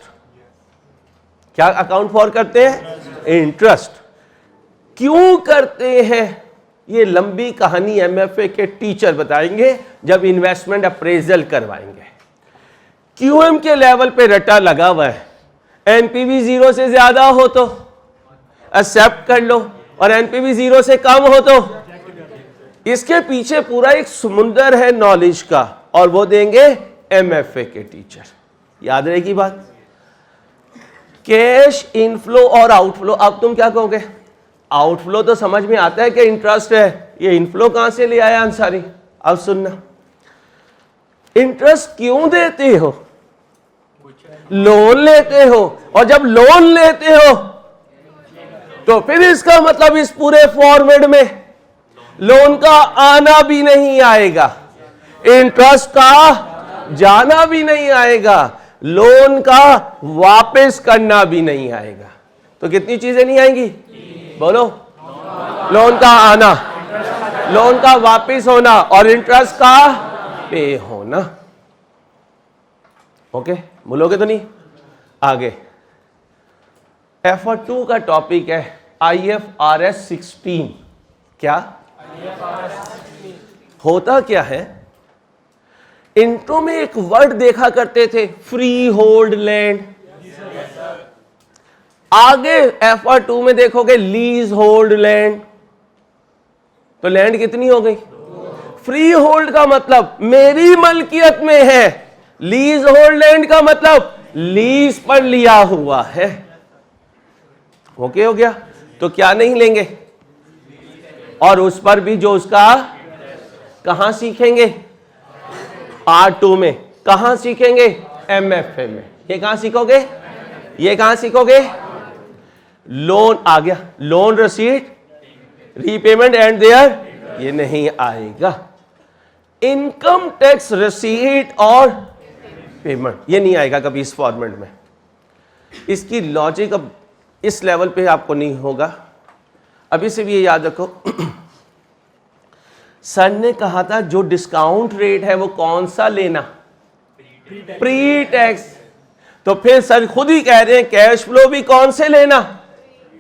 क्या अकाउंट फॉर करते हैं? इंटरेस्ट। क्यों करते हैं? ये लंबी कहानी एमएफए के टीचर बताएंगे जब इन्वेस्टमेंट अप्रेजल करवाएंगे। क्यूएम के लेवल पे रटा लगा हुआ है, एनपीवी 0 से ज्यादा हो तो एक्सेप्ट कर लो, और एनपीवी 0 से कम हो तो। इसके पीछे पूरा एक समुंदर है नॉलेज का, और वो देंगे एमएफए के टीचर। याद रहेगी बात। कैश इनफ्लो और आउटफ्लो। अब तुम क्या कहोगे? आउटफ्लो तो समझ में आता है कि इंटरेस्ट है, ये इनफ्लो कहां से ले आया अंसारी? अब सुनना, इंटरेस्ट क्यों देते हो? लोन लेते हो, और जब लोन लेते हो तो फिर इसका मतलब इस पूरे फॉर्मेट में लोन का आना भी नहीं आएगा, इंटरेस्ट का जाना भी नहीं आएगा, लोन का वापस करना भी नहीं आएगा। तो कितनी चीजें नहीं आएंगी? बोलो। लोन का आना, लोन का वापस होना, और इंटरेस्ट का पे होना। ओके, बोलोगे तो नहीं? आगे FR2 का टॉपिक है IFRS 16। क्या होता क्या है? इंट्रो में एक वर्ड देखा करते थे, फ्री होल्ड लैंड। आगे FR2 में देखोगे लीज होल्ड लैंड। तो लैंड कितनी हो गई? फ्री होल्ड का मतलब मेरी मलकियत में है, लीज होल्ड लैंड का मतलब लीज पर लिया हुआ है। ओके हो गया? तो क्या नहीं लेंगे, और उस पर भी जो उसका कहां सीखेंगे? R2 में। कहां सीखेंगे? MFA में। ये कहां सीखोगे? ये कहां सीखोगे? लोन आ गया, loan receipt, repayment and there, ये नहीं आएगा। इनकम टैक्स रसीट और पेमेंट, ये नहीं आएगा कभी इस फॉर्मेट में। इसकी लॉजिक अब इस लेवल पे आपको नहीं होगा। अभी से भी ये याद रखो, सर ने कहा था जो डिस्काउंट रेट है वो कौन सा लेना? Pre tax. तो फिर सर खुद ही कह रहे हैं कैश फ्लो भी कौन से लेना?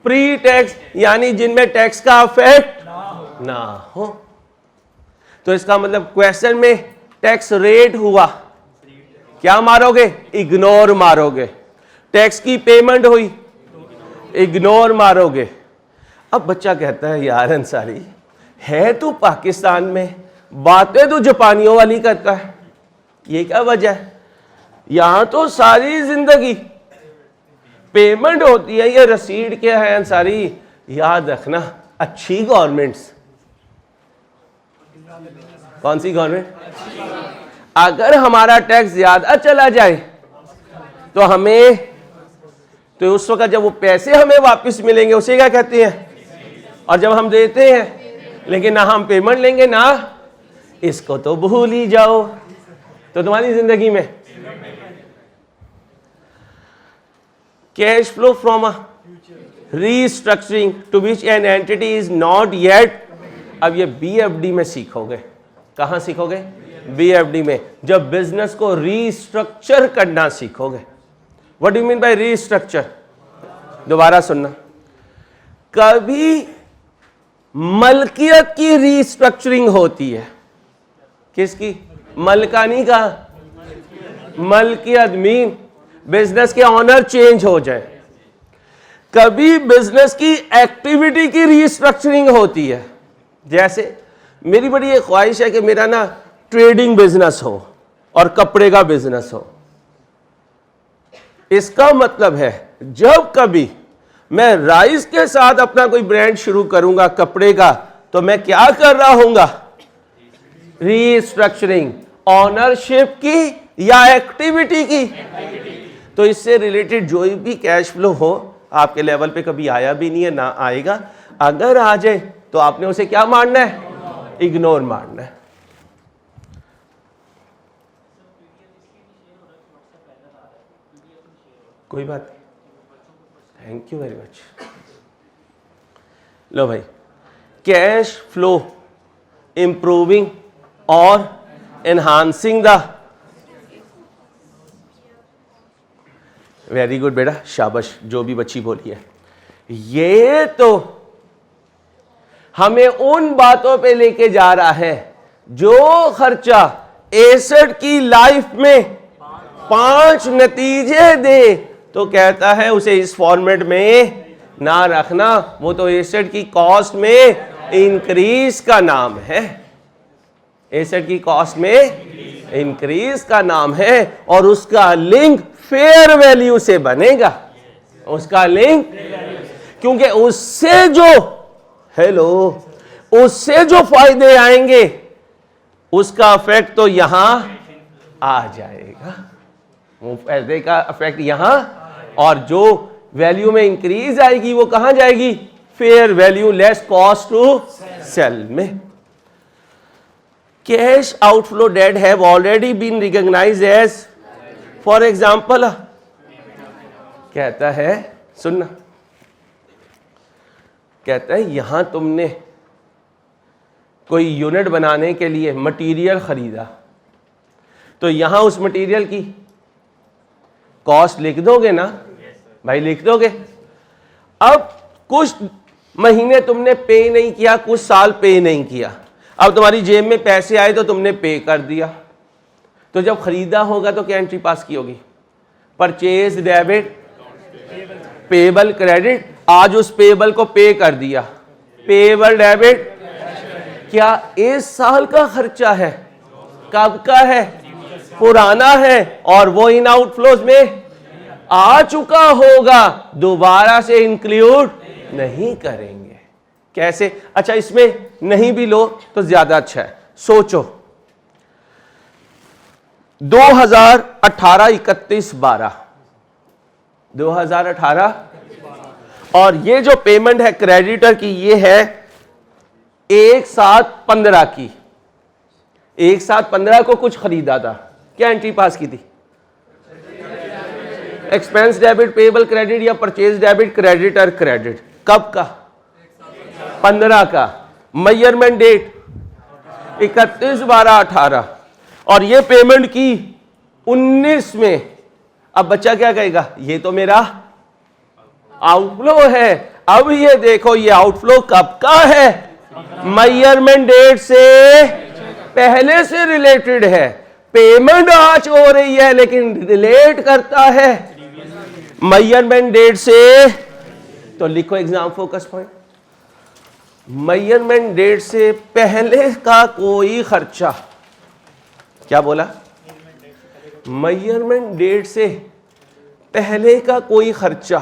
प्री टैक्स, यानी जिनमें टैक्स का इफेक्ट ना हो। तो इसका मतलब क्वेश्चन में टैक्स रेट हुआ, क्या मारोगे? इग्नोर मारोगे। टैक्स की पेमेंट हुई, इग्नोर मारोगे। अब बच्चा कहता है यार अंसारी, है तू पाकिस्तान में, बातें तू जापानियों वाली करता है, ये क्या वजह है? यहां तो सारी जिंदगी पेमेंट होती है, ये रसीद क्या है अंसारी? याद रखना, अच्छी गवर्नमेंट्स। कौन सी गवर्नमेंट? अगर हमारा टैक्स ज्यादा चला जाए तो हमें, तो उस वक्त जब वो पैसे हमें वापस मिलेंगे उसे क्या कहते हैं? और जब हम देते हैं लेकिन ना हम पेमेंट लेंगे ना, इसको तो भूल ही जाओ। तो तुम्हारी जिंदगी में cash flow from a restructuring to which an entity is not yet. अब ये BFD में सीखोगे। कहां सीखोगे? BFD में, जब बिजनेस को रीस्ट्रक्चर करना सीखोगे। What do you mean by restructure? दोबारा सुनना, कभी मलकियत की रीस्ट्रक्चरिंग होती है। किसकी? मलकानी का। मलकियत मीन बिजनेस के ऑनर चेंज हो जाए। कभी बिजनेस की एक्टिविटी की रीस्ट्रक्चरिंग होती है। जैसे मेरी बड़ी एक ख्वाहिश है कि मेरा ना ट्रेडिंग बिजनेस हो और कपड़े का बिजनेस हो। इसका मतलब है जब कभी मैं राइस के साथ अपना कोई ब्रांड शुरू करूंगा कपड़े का, तो मैं क्या कर रहा हूंगा? रीस्ट्रक्चरिंग। ऑनरशिप की या एक्टिविटी की? तो इससे रिलेटेड जो भी कैश फ्लो हो, आपके लेवल पे कभी आया भी नहीं है, ना आएगा। अगर आ जाए तो आपने उसे क्या मानना है? इग्नोर मानना है। कोई बात नहीं, थैंक यू वेरी मच। लो भाई, कैश फ्लो इंप्रूविंग और एनहांसिंग द, वेरी गुड बेटा, शाबाश, जो भी बच्ची बोली है। ये तो हमें उन बातों पे लेके जा रहा है जो खर्चा एसेट की लाइफ में 5 नतीजे दे, तो कहता है उसे इस फॉर्मेट में ना रखना, वो तो एसेट की कॉस्ट में इंक्रीज का नाम है। एसेट की कॉस्ट में इंक्रीज का नाम है, और उसका लिंक फेयर वैल्यू से बनेगा, उसका लिंक, क्योंकि उससे जो, हेलो, उससे जो फायदे आएंगे उसका इफेक्ट तो यहां आ जाएगा, वो फायदे का इफेक्ट यहां, और जो वैल्यू में इंक्रीज आएगी वो कहां जाएगी? Fair value less cost to sell में। Cash outflow that have already been recognised as, for example, कहता है, सुनना, कहता है यहां तुमने कोई यूनिट बनाने के लिए मटेरियल खरीदा, तो यहां उस मटेरियल की कॉस्ट लिख दोगे ना भाई, लिख दोगे। अब कुछ महीने तुमने पे नहीं किया, कुछ साल पे नहीं किया, अब तुम्हारी जेब में पैसे आए तो तुमने पे कर दिया, तो जब खरीदा होगा तो क्या एंट्री पास की होगी? परचेज डेबिट, पेबल क्रेडिट, आज उस पेबल को पे कर दिया, पेबल डेबिट। क्या इस साल का खर्चा है? कब का है? पुराना है, और वो इन आउटफ्लोज में आ चुका होगा, दोबारा से इंक्लूड नहीं करेंगे। कैसे? अच्छा, इसमें नहीं भी लो तो ज्यादा अच्छा है। सोचो 2018 31 12 2018, और ये जो पेमेंट है क्रेडिटर की, ये है 1/7/15 की। 1/7/15 को कुछ खरीदा था, क्या एंट्री पास की थी? एक्सपेंस डेबिट, पेबल क्रेडिट, या परचेज डेबिट, क्रेडिटर क्रेडिट। कब का? 15 का। मेजरमेंट डेट 31/12/18, और ये पेमेंट की 19 में। अब बच्चा क्या कहेगा? ये तो मेरा आउटफ्लो है। अब ये देखो, ये आउटफ्लो कब का है? मेजरमेंट डेट से पहले से रिलेटेड है। पेमेंट आज हो रही है लेकिन रिलेट करता है मेजरमेंट डेट से। तो लिखो exam focus point, measurement date से पहले का कोई खर्चा, क्या बोला? मेजरमेंट डेट से पहले का कोई खर्चा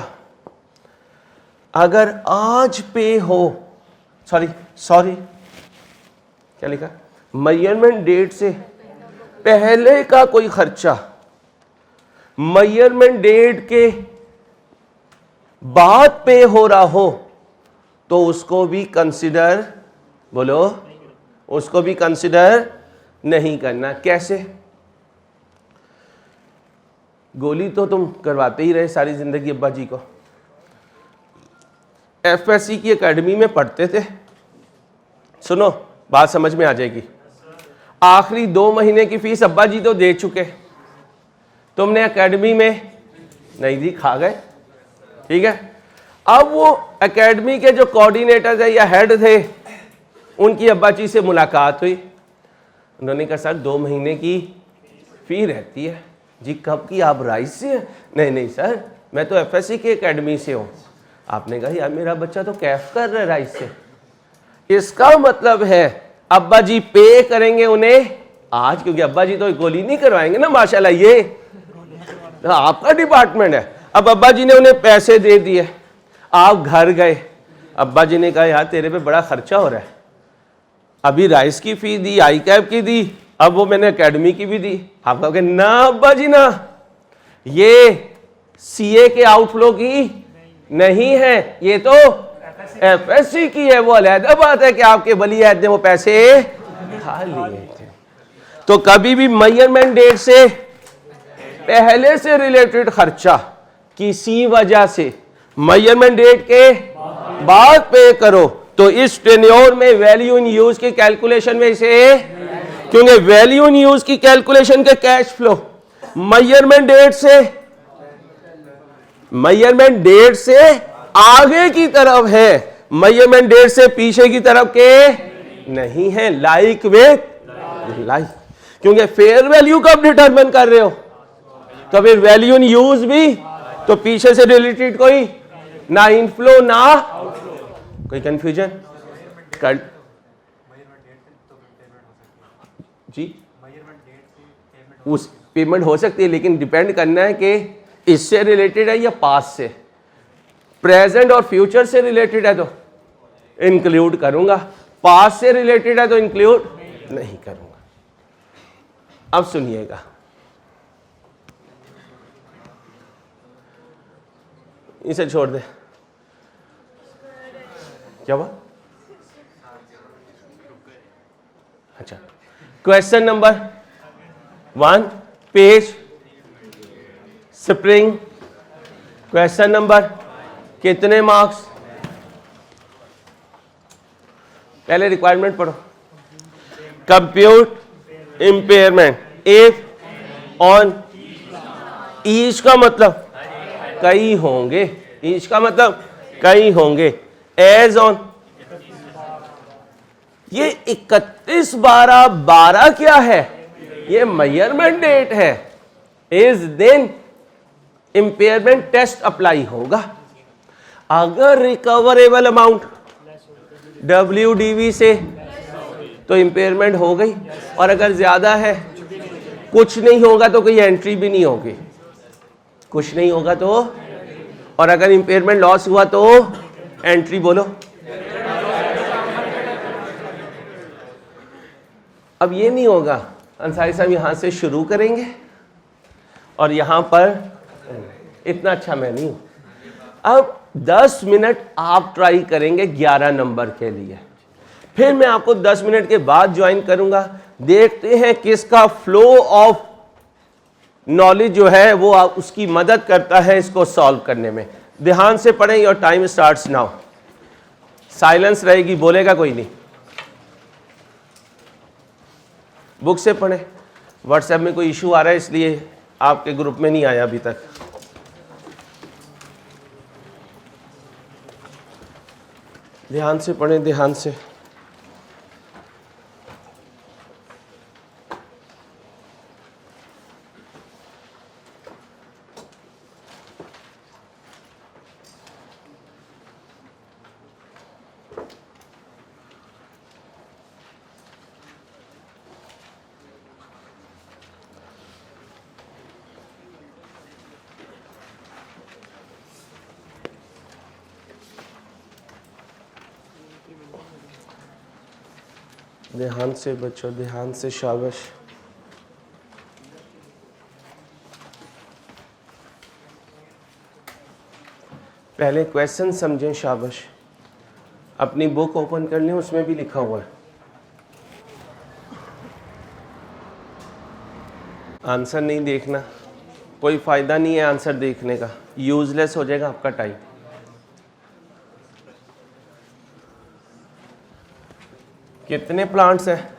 अगर आज पे हो, सॉरी क्या लिखा? मेजरमेंट डेट से पहले का कोई खर्चा मेजरमेंट डेट के बाद पे हो रहा हो तो उसको भी कंसिडर, बोलो, उसको भी कंसिडर नहीं करना। कैसे? गोली तो तुम करवाते ही रहे सारी जिंदगी अब्बा जी को। एफएससी की एकेडमी में पढ़ते थे, सुनो बात समझ में आ जाएगी। आखिरी 2 महीने की फीस अब्बा जी तो दे चुके, तुमने एकेडमी में नहीं दी, खा गए, ठीक है। अब वो एकेडमी के जो कोऑर्डिनेटर थे या हेड थे, उनकी अब्बा जी से मुलाकात हुई। उन्होंने कहा सर 2 महीने की फी रहती है। जी कब की? आप राइस से हैं? नहीं सर, मैं तो एफएससी की एकेडमी से हूँ। आपने कहा यार मेरा बच्चा तो कैफ कर रहा है राइस से। इसका मतलब है अब्बा जी पे करेंगे उन्हें आज, क्योंकि अब्बा जी तो गोली नहीं करवाएंगे ना, माशाल्लाह, ये तो आपका डिपार्टमेंट है। अब अब्बा जी ने उन्हें पैसे दे दिए, आप घर गए, अब्बा जी ने कहा यार तेरे पे बड़ा खर्चा हो रहा है, अभी राइस की फी दी, आई कैब की दी, अब वो मैंने एकेडमी की भी दी, आप कहोगे ना अब्बा जी ना, ये सीए के आउटफ्लो की नहीं है, ये तो एफएससी की है। वो अलहदा बात है कि आपके वली अहद ने वो पैसे खा लिए थे। तो कभी भी मेजरमेंट डेट से पहले से रिलेटेड खर्चा किसी वजह से मेजरमेंट डेट के बाद पे करो तो इस टेन्योर में वैल्यू इन यूज की कैलकुलेशन में इसे, क्योंकि वैल्यू इन यूज की कैलकुलेशन के कैश फ्लो मेजरमेंट डेट से आगे की तरफ है, मेजरमेंट डेट से पीछे की तरफ के नहीं है। लाइक विथ लाइक, क्योंकि फेयर वैल्यू कब डिटरमिन कर रहे हो, तो फिर वैल्यू इन यूज भी तो पीछे से रिलेटेड कोई ना इनफ्लो ना कोई कंफ्यूजन कर जी। उस पेमेंट हो सकती है, लेकिन डिपेंड करना है कि इससे रिलेटेड है या पास्ट से, प्रेजेंट और फ्यूचर से रिलेटेड है तो इंक्लूड करूंगा, पास्ट से रिलेटेड है तो इंक्लूड नहीं करूंगा। अब सुनिएगा, इसे छोड़ दे, क्या हुआ? अच्छा, question number 1 page spring, question number कितने मार्क्स? पहले रिक्वायरमेंट पढ़ो। Compute impairment if on, each का मतलब कई होंगे, ईच का मतलब कई होंगे, एज ऑन, ये 31/12/12 क्या है? ये मेजरमेंट डेट है। इस दिन इंपेयरमेंट टेस्ट अप्लाई होगा। अगर रिकवरेबल अमाउंट WDV से तो इंपेयरमेंट हो गई, और अगर ज्यादा है कुछ नहीं होगा तो कोई एंट्री भी नहीं होगी, कुछ नहीं होगा तो, और अगर इंपेयरमेंट लॉस हुआ तो एंट्री बोलो। अब ये नहीं होगा, अंसारी साहब यहां से शुरू करेंगे और यहां पर इतना अच्छा मैं नहीं हूं। अब 10 मिनट आप ट्राई करेंगे 11 नंबर के लिए, फिर मैं आपको 10 मिनट के बाद ज्वाइन करूंगा। देखते हैं किसका फ्लो ऑफ नॉलेज जो है वो उसकी मदद करता है इसको सॉल्व करने में। ध्यान से पढ़ें, your time starts now. Silence रहेगी, बोलेगा कोई नहीं। बुक से पढ़ें, व्हाट्सएप में कोई इशू आ रहा है इसलिए आपके ग्रुप में नहीं आया अभी तक। ध्यान से पढ़ें, ध्यान से। ध्यान से बच्चों, ध्यान से, शाबाश। पहले क्वेश्चन समझें, शाबाश। अपनी बुक ओपन कर लें, उसमें भी लिखा हुआ है। आंसर नहीं देखना, कोई फायदा नहीं है आंसर देखने का, यूजलेस हो जाएगा आपका टाइम। कितने प्लांट्स हैं?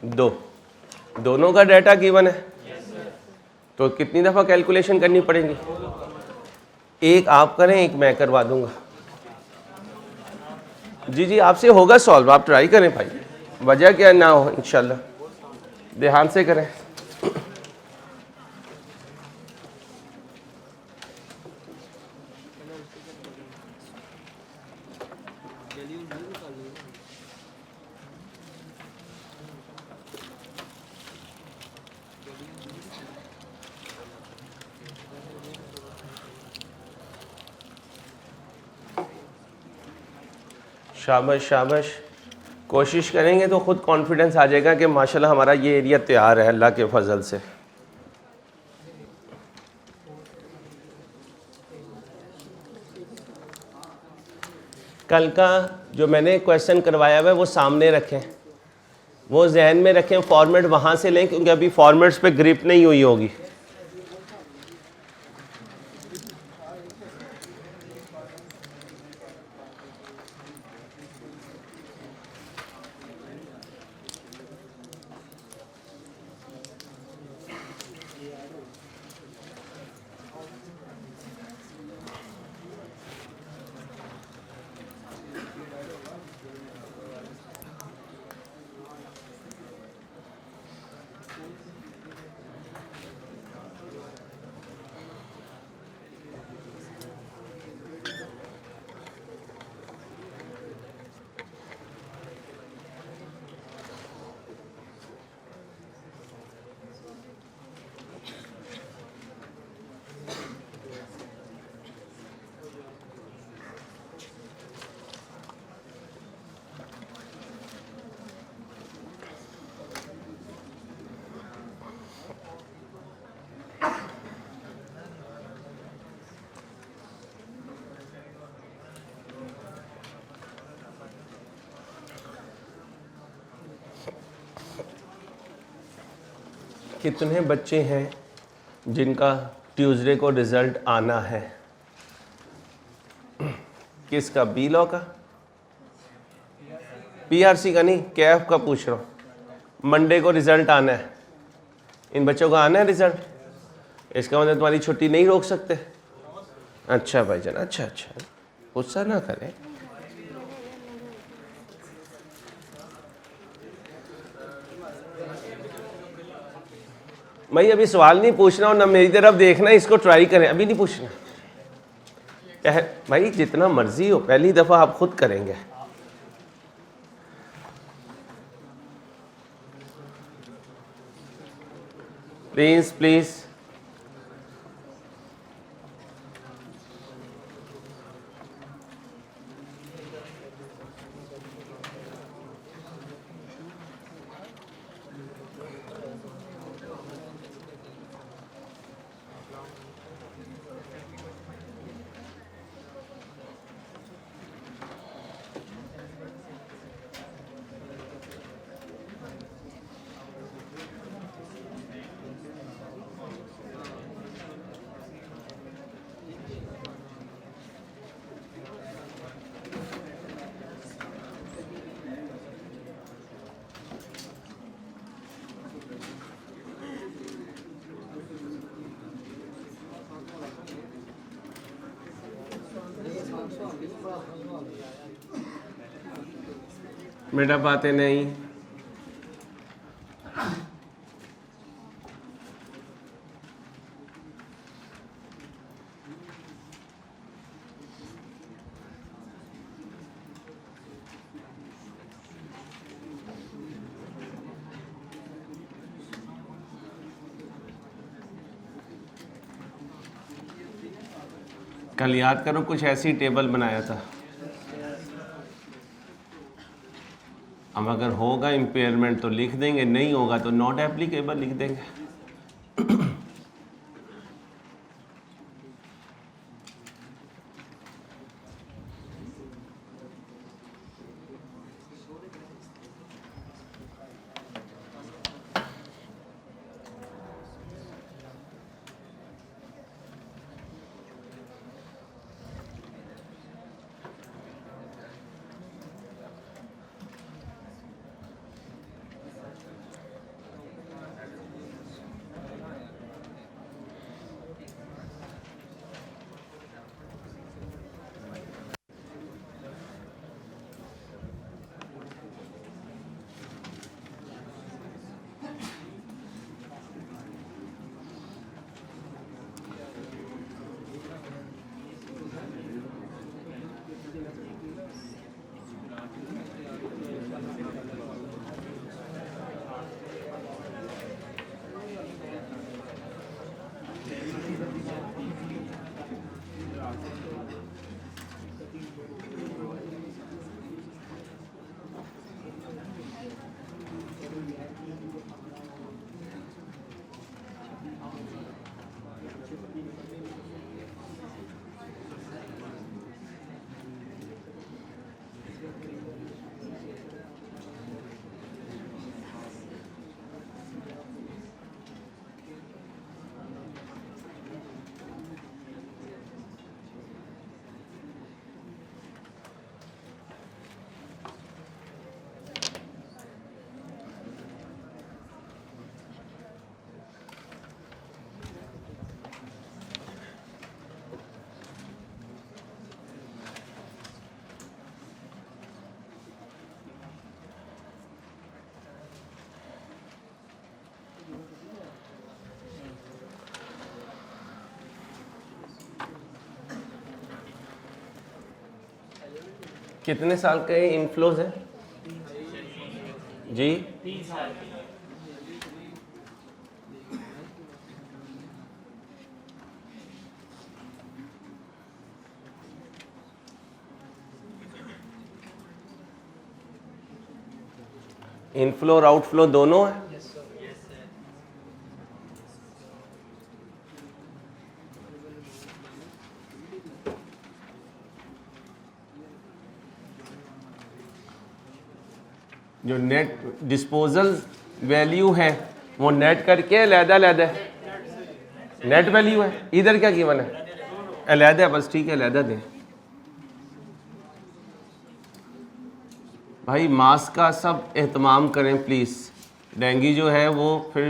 2। दोनों का डाटा गिवन है, तो कितनी दफ़ा कैलकुलेशन करनी पड़ेगी? एक आप करें, एक मैं करवा दूंगा। जी जी, आपसे होगा सॉल्व, आप ट्राई करें भाई, वजह क्या ना हो, इंशाल्लाह। ध्यान से करें। शाबाश शाबाश। कोशिश करेंगे तो खुद कॉन्फिडेंस आ जाएगा कि माशाल्लाह हमारा ये एरिया तैयार है अल्लाह के फजल से। कल का जो मैंने क्वेश्चन करवाया हुआ है वो सामने रखें, वो जहन में रखें, फॉर्मेट वहाँ से लें क्योंकि अभी फॉर्मेट्स पे ग्रिप नहीं हुई होगी। कितने बच्चे हैं जिनका ट्यूसडे को रिजल्ट आना है? किसका? बी लॉ का? पीआरसी का नहीं, कैफ का पूछ रहा हूँ। मंडे को रिजल्ट आना है, इन बच्चों का आना है रिजल्ट, इसका मतलब तुम्हारी छुट्टी नहीं रोक सकते। अच्छा भाईजान, अच्छा अच्छा, गुस्सा ना करें। भाई अभी सवाल नहीं पूछना और ना मेरी तरफ देखना, इसको ट्राई करें, अभी नहीं पूछना। भाई जितना मर्जी हो, पहली दफ़ा आप खुद करेंगे। Please please. बेटा बातें नहीं। कल याद करो कुछ ऐसी टेबल बनाया था। अब अगर होगा इम्पेयरमेंट तो लिख देंगे, नहीं होगा तो नॉट एप्लीकेबल लिख देंगे। कितने साल के इनफ्लोज है जी? 3 साल। इनफ्लो और आउटफ्लो दोनों है? जो नेट डिस्पोजल वैल्यू है वो नेट करके अलहदा है, नेट वैल्यू है। इधर क्या गिवन है? अलहदा है, बस ठीक है, अलहदा दें भाई। मास्क का सब एहतमाम करें प्लीज़। डेंगू जो है वो फिर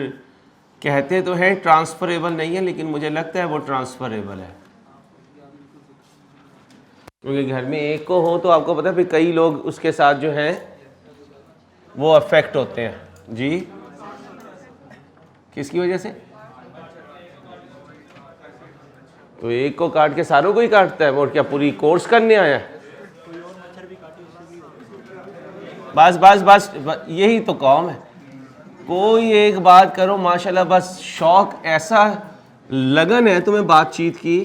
कहते तो हैं ट्रांसफरेबल नहीं है, लेकिन मुझे लगता है वो ट्रांसफरेबल है, क्योंकि घर में एक को हो तो आपको पता है फिर कई लोग उसके साथ जो हैं वो अफेक्ट होते हैं जी। किसकी वजह से? तो एक को काट के सारों को ही काटता है वो, क्या पूरी कोर्स करने आया है? बस बस बस यही तो कौम है। कोई एक बात करो माशाल्लाह, बस शौक ऐसा लगन है तुम्हें बातचीत की।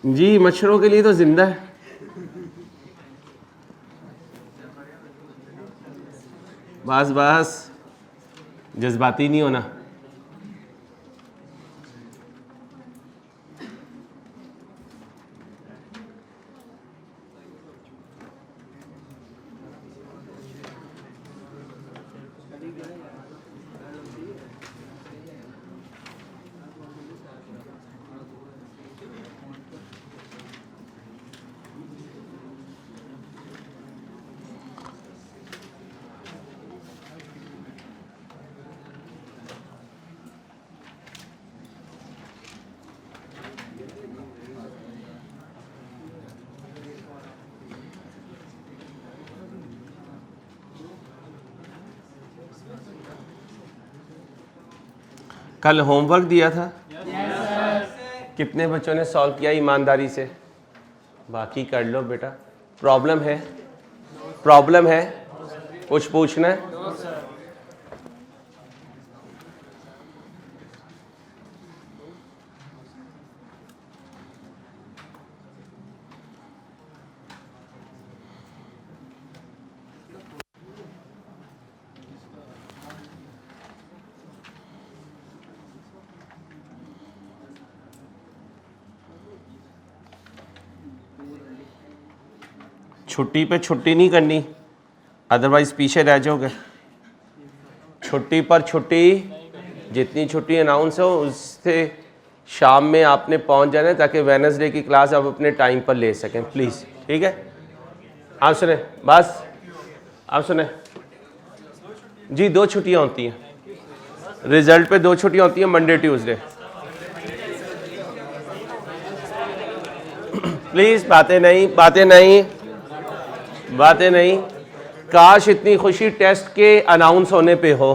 जी मच्छरों के लिए तो जिंदा है। बस बस जज्बाती नहीं होना। कल होमवर्क दिया था? कितने बच्चों ने सॉल्व किया ईमानदारी से? बाकी कर लो बेटा। प्रॉब्लम है? प्रॉब्लम है? कुछ पूछना है? छुट्टी पे छुट्टी नहीं करनी, अदरवाइज पीछे रह जाओगे। छुट्टी पर छुट्टी, जितनी छुट्टी अनाउंस हो उससे शाम में आपने पहुंच जाना है, ताकि वेडनेसडे की क्लास आप अपने टाइम पर ले सकें प्लीज़। ठीक है? आप सुने, बस आप सुने जी। 2 छुट्टियां होती हैं रिजल्ट पे, 2 छुट्टियां होती हैं, मंडे ट्यूसडे। प्लीज़ बातें नहीं, बातें नहीं, बातें नहीं। काश इतनी खुशी टेस्ट के अनाउंस होने पे हो।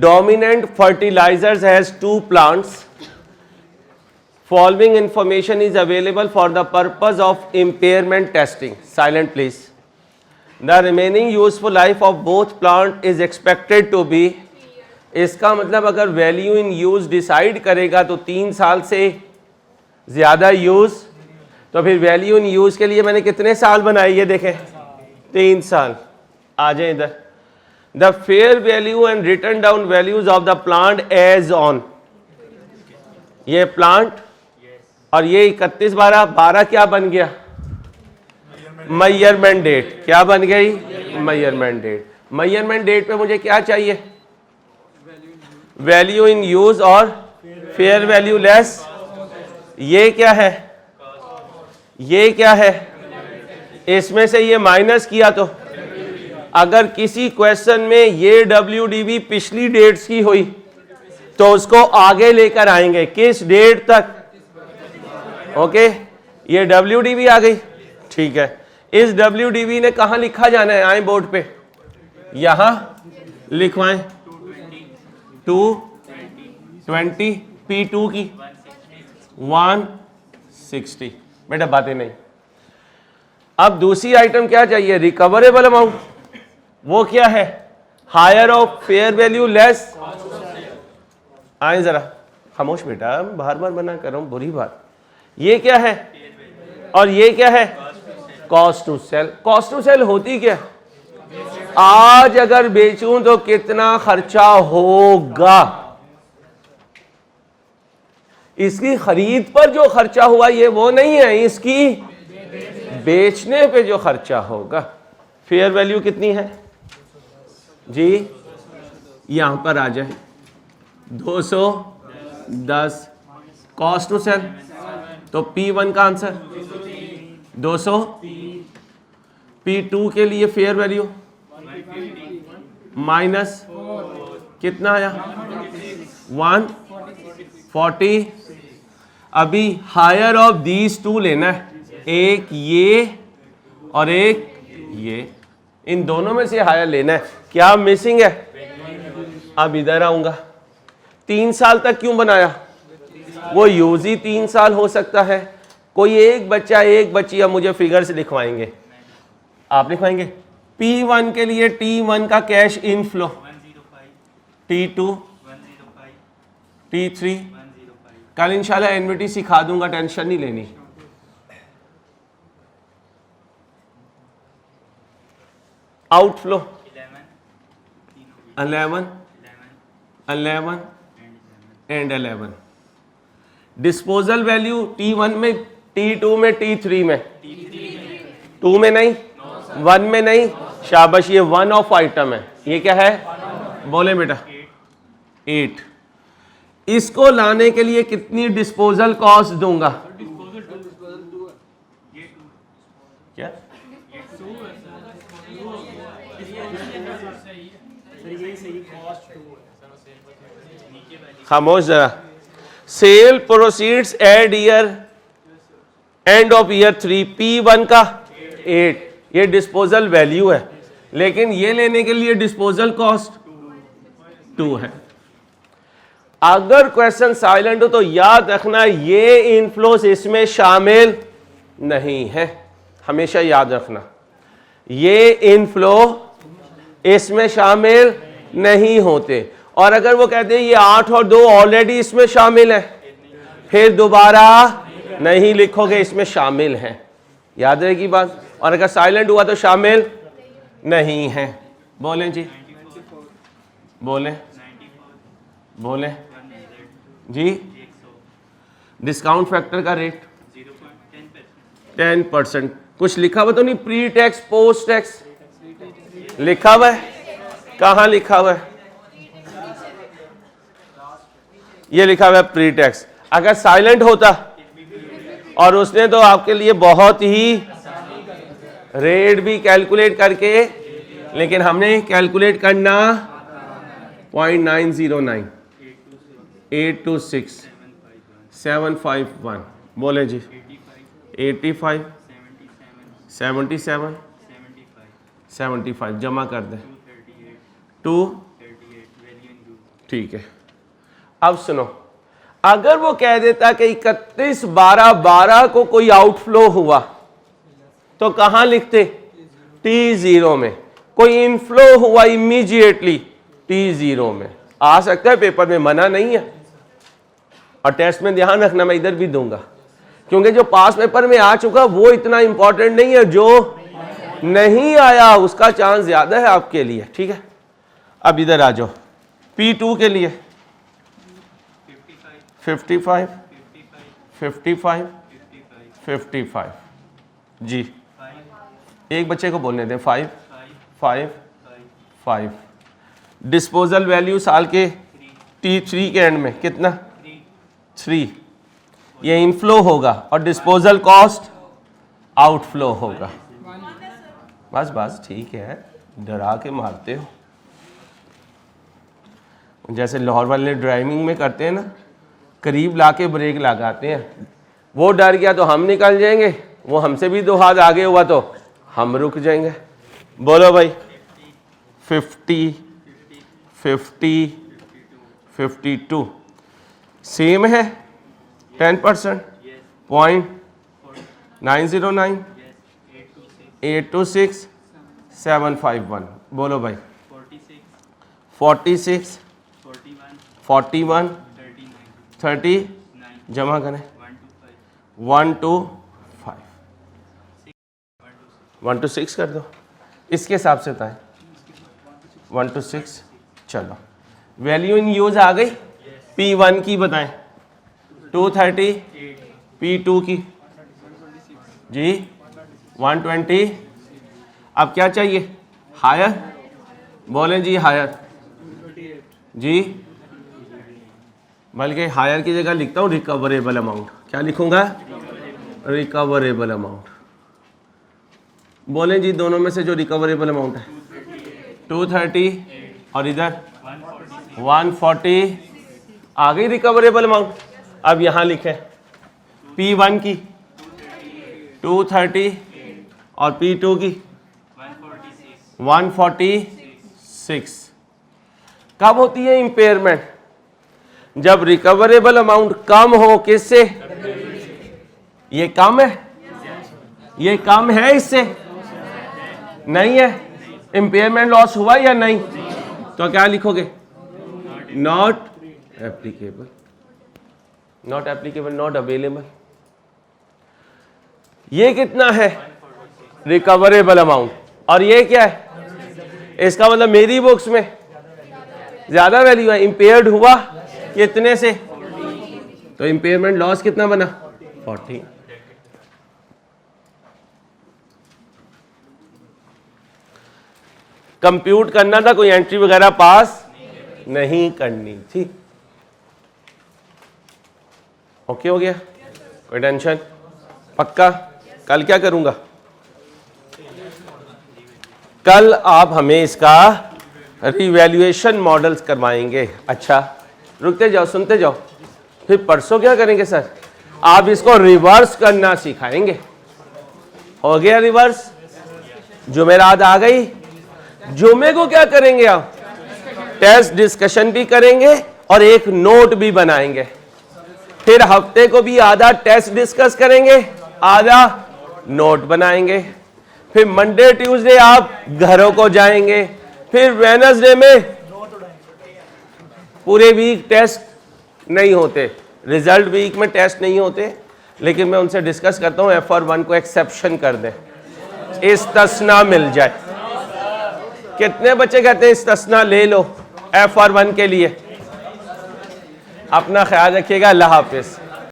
Dominant fertilisers has 2 plants. Following information is available for the purpose of impairment testing. Silent please. The remaining useful life of both plant is expected to be. इसका मतलब अगर वैल्यू इन यूज डिसाइड करेगा तो 3 साल से ज्यादा use, तो फिर वैल्यू इन यूज के लिए मैंने कितने साल बनाए ये देखें, 3 साल। आ जाए इधर। The fair value and written down values of the plant as on. ये प्लांट और ये 31/12 क्या बन गया? Measurement date. क्या बन गई? Measurement date. मेजरमेंट डेट पे मुझे क्या चाहिए? वैल्यू इन यूज और फेयर वैल्यू लेस। ये क्या है? ये क्या है? इसमें से ये माइनस किया तो अगर किसी क्वेश्चन में ये WDV पिछली डेट्स की हुई तो उसको आगे लेकर आएंगे। किस डेट तक? ओके, ये WDV आ गई। ठीक है, इस WDV ने कहां लिखा जाना है? आए बोर्ड पे, यहां लिखवाएं 220 P2 की 160। बेटा बातें नहीं। अब दूसरी आइटम क्या चाहिए, रिकवरेबल अमाउंट। वो क्या है, higher of fair value less. आए जरा, खामोश बेटा, बार बार मना कर रहा हूं, बुरी बात। ये क्या है और ये क्या है, cost to sell. Cost to sell होती क्या, आज अगर बेचूं तो कितना खर्चा होगा, इसकी खरीद पर जो खर्चा हुआ ये वो नहीं है, इसकी बेचने पे जो खर्चा होगा। फेयर वैल्यू कितनी है जी, यहां पर आ जाए 210। कॉस्ट टू सेल तो P1 का आंसर 200। P2 के लिए फेयर वैल्यू माइनस कितना आया 140। अभी हायर ऑफ दीज टू लेना है, एक ये और एक ये, इन दोनों में से हायर लेना है। क्या मिसिंग है, अब इधर आऊंगा। 3 साल तक क्यों बनाया, वो यूज ही 3 साल हो सकता है। कोई एक बच्चा एक बच्ची अब मुझे फिगर से लिखवाएंगे, आप लिखवाएंगे। P1 के लिए T1 का कैश इनफ्लो 105, T2 105, T3 105। कल इंशाल्लाह एनविटी सिखा दूंगा, टेंशन नहीं लेनी। Outflow 11 and 11। Disposal value T1 में, T2 में, T3 में, 2 में नहीं, 1 में नहीं। शाबाश, ये 1 ऑफ आइटम है। ये क्या है, बोले बेटा 8। इसको लाने के लिए कितनी डिस्पोजल कॉस्ट दूंगा, क्या खामोश जरा। Sale proceeds at year end of year 3, P1 का 8, ये डिस्पोजल वैल्यू है, लेकिन ये लेने के लिए डिस्पोजल कॉस्ट 2 है। अगर क्वेश्चन साइलेंट हो तो याद रखना ये इनफ्लोस इसमें शामिल नहीं है, हमेशा याद रखना ये इनफ्लो इसमें शामिल नहीं होते। और अगर वो कहते हैं ये 8 और 2 ऑलरेडी इसमें शामिल है, फिर दोबारा नहीं लिखोगे इसमें शामिल है, याद रहेगी बात। और अगर साइलेंट हुआ तो शामिल नहीं है। बोलें जी, बोलें बोलें जी। डिस्काउंट फैक्टर का रेट 10%। कुछ लिखा हुआ तो नहीं, प्री टैक्स पोस्ट टैक्स लिखा हुआ है, कहाँ लिखा हुआ है, ये लिखा हुआ है प्री टैक्स। अगर साइलेंट होता और उसने तो आपके लिए बहुत ही रेट भी कैलकुलेट करके, लेकिन हमने कैलकुलेट करना 0.909, 826 751। बोले जी 85 77 75 जमा कर दें 2। ठीक है, अब सुनो, अगर वो कह देता कि 31/12/12 को कोई आउटफ्लो हुआ तो कहां लिखते, T0 में। कोई इनफ्लो हुआ इमीडिएटली, T0 में। आ सकता है पेपर में, मना नहीं है। और टेस्ट में ध्यान रखना, मैं इधर भी दूंगा, क्योंकि जो पास पेपर में आ चुका वो इतना इंपॉर्टेंट नहीं है, जो नहीं आया उसका चांस ज्यादा है आपके लिए। ठीक है, अब इधर आ जाओ। P2 के लिए 55 55 55 जी। एक बच्चे को बोलने दें 5 5 5। डिस्पोजल वैल्यू साल के T3 के एंड में कितना 3। ये इनफ्लो होगा और डिस्पोजल कॉस्ट आउटफ्लो होगा। बस बस ठीक है, डरा के मारते हो, जैसे लाहौर वाले ड्राइविंग में करते हैं ना, करीब लाके ब्रेक लगाते हैं। वो डर गया तो हम निकल जाएंगे, वो हमसे भी 2 हाथ आगे हुआ तो हम रुक जाएंगे। बोलो भाई 50 50 52। सेम है 10%, 0.909, 826,751। बोलो भाई। 46, 41, 30, जमा करें 1 to 5, 1 to 6 कर दो, इसके हिसाब से बताएं 1 to 6। चलो वैल्यू इन यूज आ गई। P1 की बताएं 230, P2 की जी 120। अब क्या चाहिए? हायर। बोलें जी हायर जी, बल्कि हायर की जगह लिखता हूँ रिकवरेबल अमाउंट। क्या लिखूंगा? Recoverable amount. बोलें जी दोनों में से जो रिकवरेबल अमाउंट है 230 और इधर 140 आ गई रिकवरेबल अमाउंट। अब यहां लिखें P1 की 230 और P2 की 146। कब होती है इंपेयरमेंट? जब रिकवरेबल अमाउंट कम हो किससे? ये कम है, ये कम है इससे, नहीं है। इंपेयरमेंट लॉस हुआ या नहीं? तो क्या लिखोगे? Not applicable, not applicable, not available. ये कितना है? Recoverable amount. और ये क्या है? इसका मतलब मेरी बुक्स में ज्यादा वैल्यू है। इंपेयर्ड हुआ कितने से? तो इंपेयरमेंट लॉस कितना बना? 40। कंप्यूट करना था, कोई एंट्री वगैरह पास नहीं करनी थी। ओके हो गया? कोई टेंशन? पक्का? कल क्या करूंगा? कल आप हमें इसका रिवैल्यूएशन मॉडल्स करवाएंगे। अच्छा रुकते जाओ, सुनते जाओ। फिर परसों क्या करेंगे सर? आप इसको रिवर्स करना सिखाएंगे। हो गया रिवर्स? जुमेरात आ गई। जुमे को क्या करेंगे आप? टेस्ट डिस्कशन भी करेंगे और एक नोट भी बनाएंगे। फिर हफ्ते को भी आधा टेस्ट डिस्कस करेंगे, आधा नोट बनाएंगे। फिर मंडे ट्यूसडे आप घरों को जाएंगे। फिर वेडनेसडे में पूरे वीक टेस्ट नहीं होते, रिजल्ट वीक में टेस्ट नहीं होते, लेकिन मैं उनसे डिस्कस करता हूं FR1 को एक्सेप्शन कर दें, इस्तिस्ना मिल जाए। कितने बच्चे कहते हैं इस्तिस्ना ले लो FR1 के लिए? अपना ख्याल रखिएगा। अल्लाह हाफिज।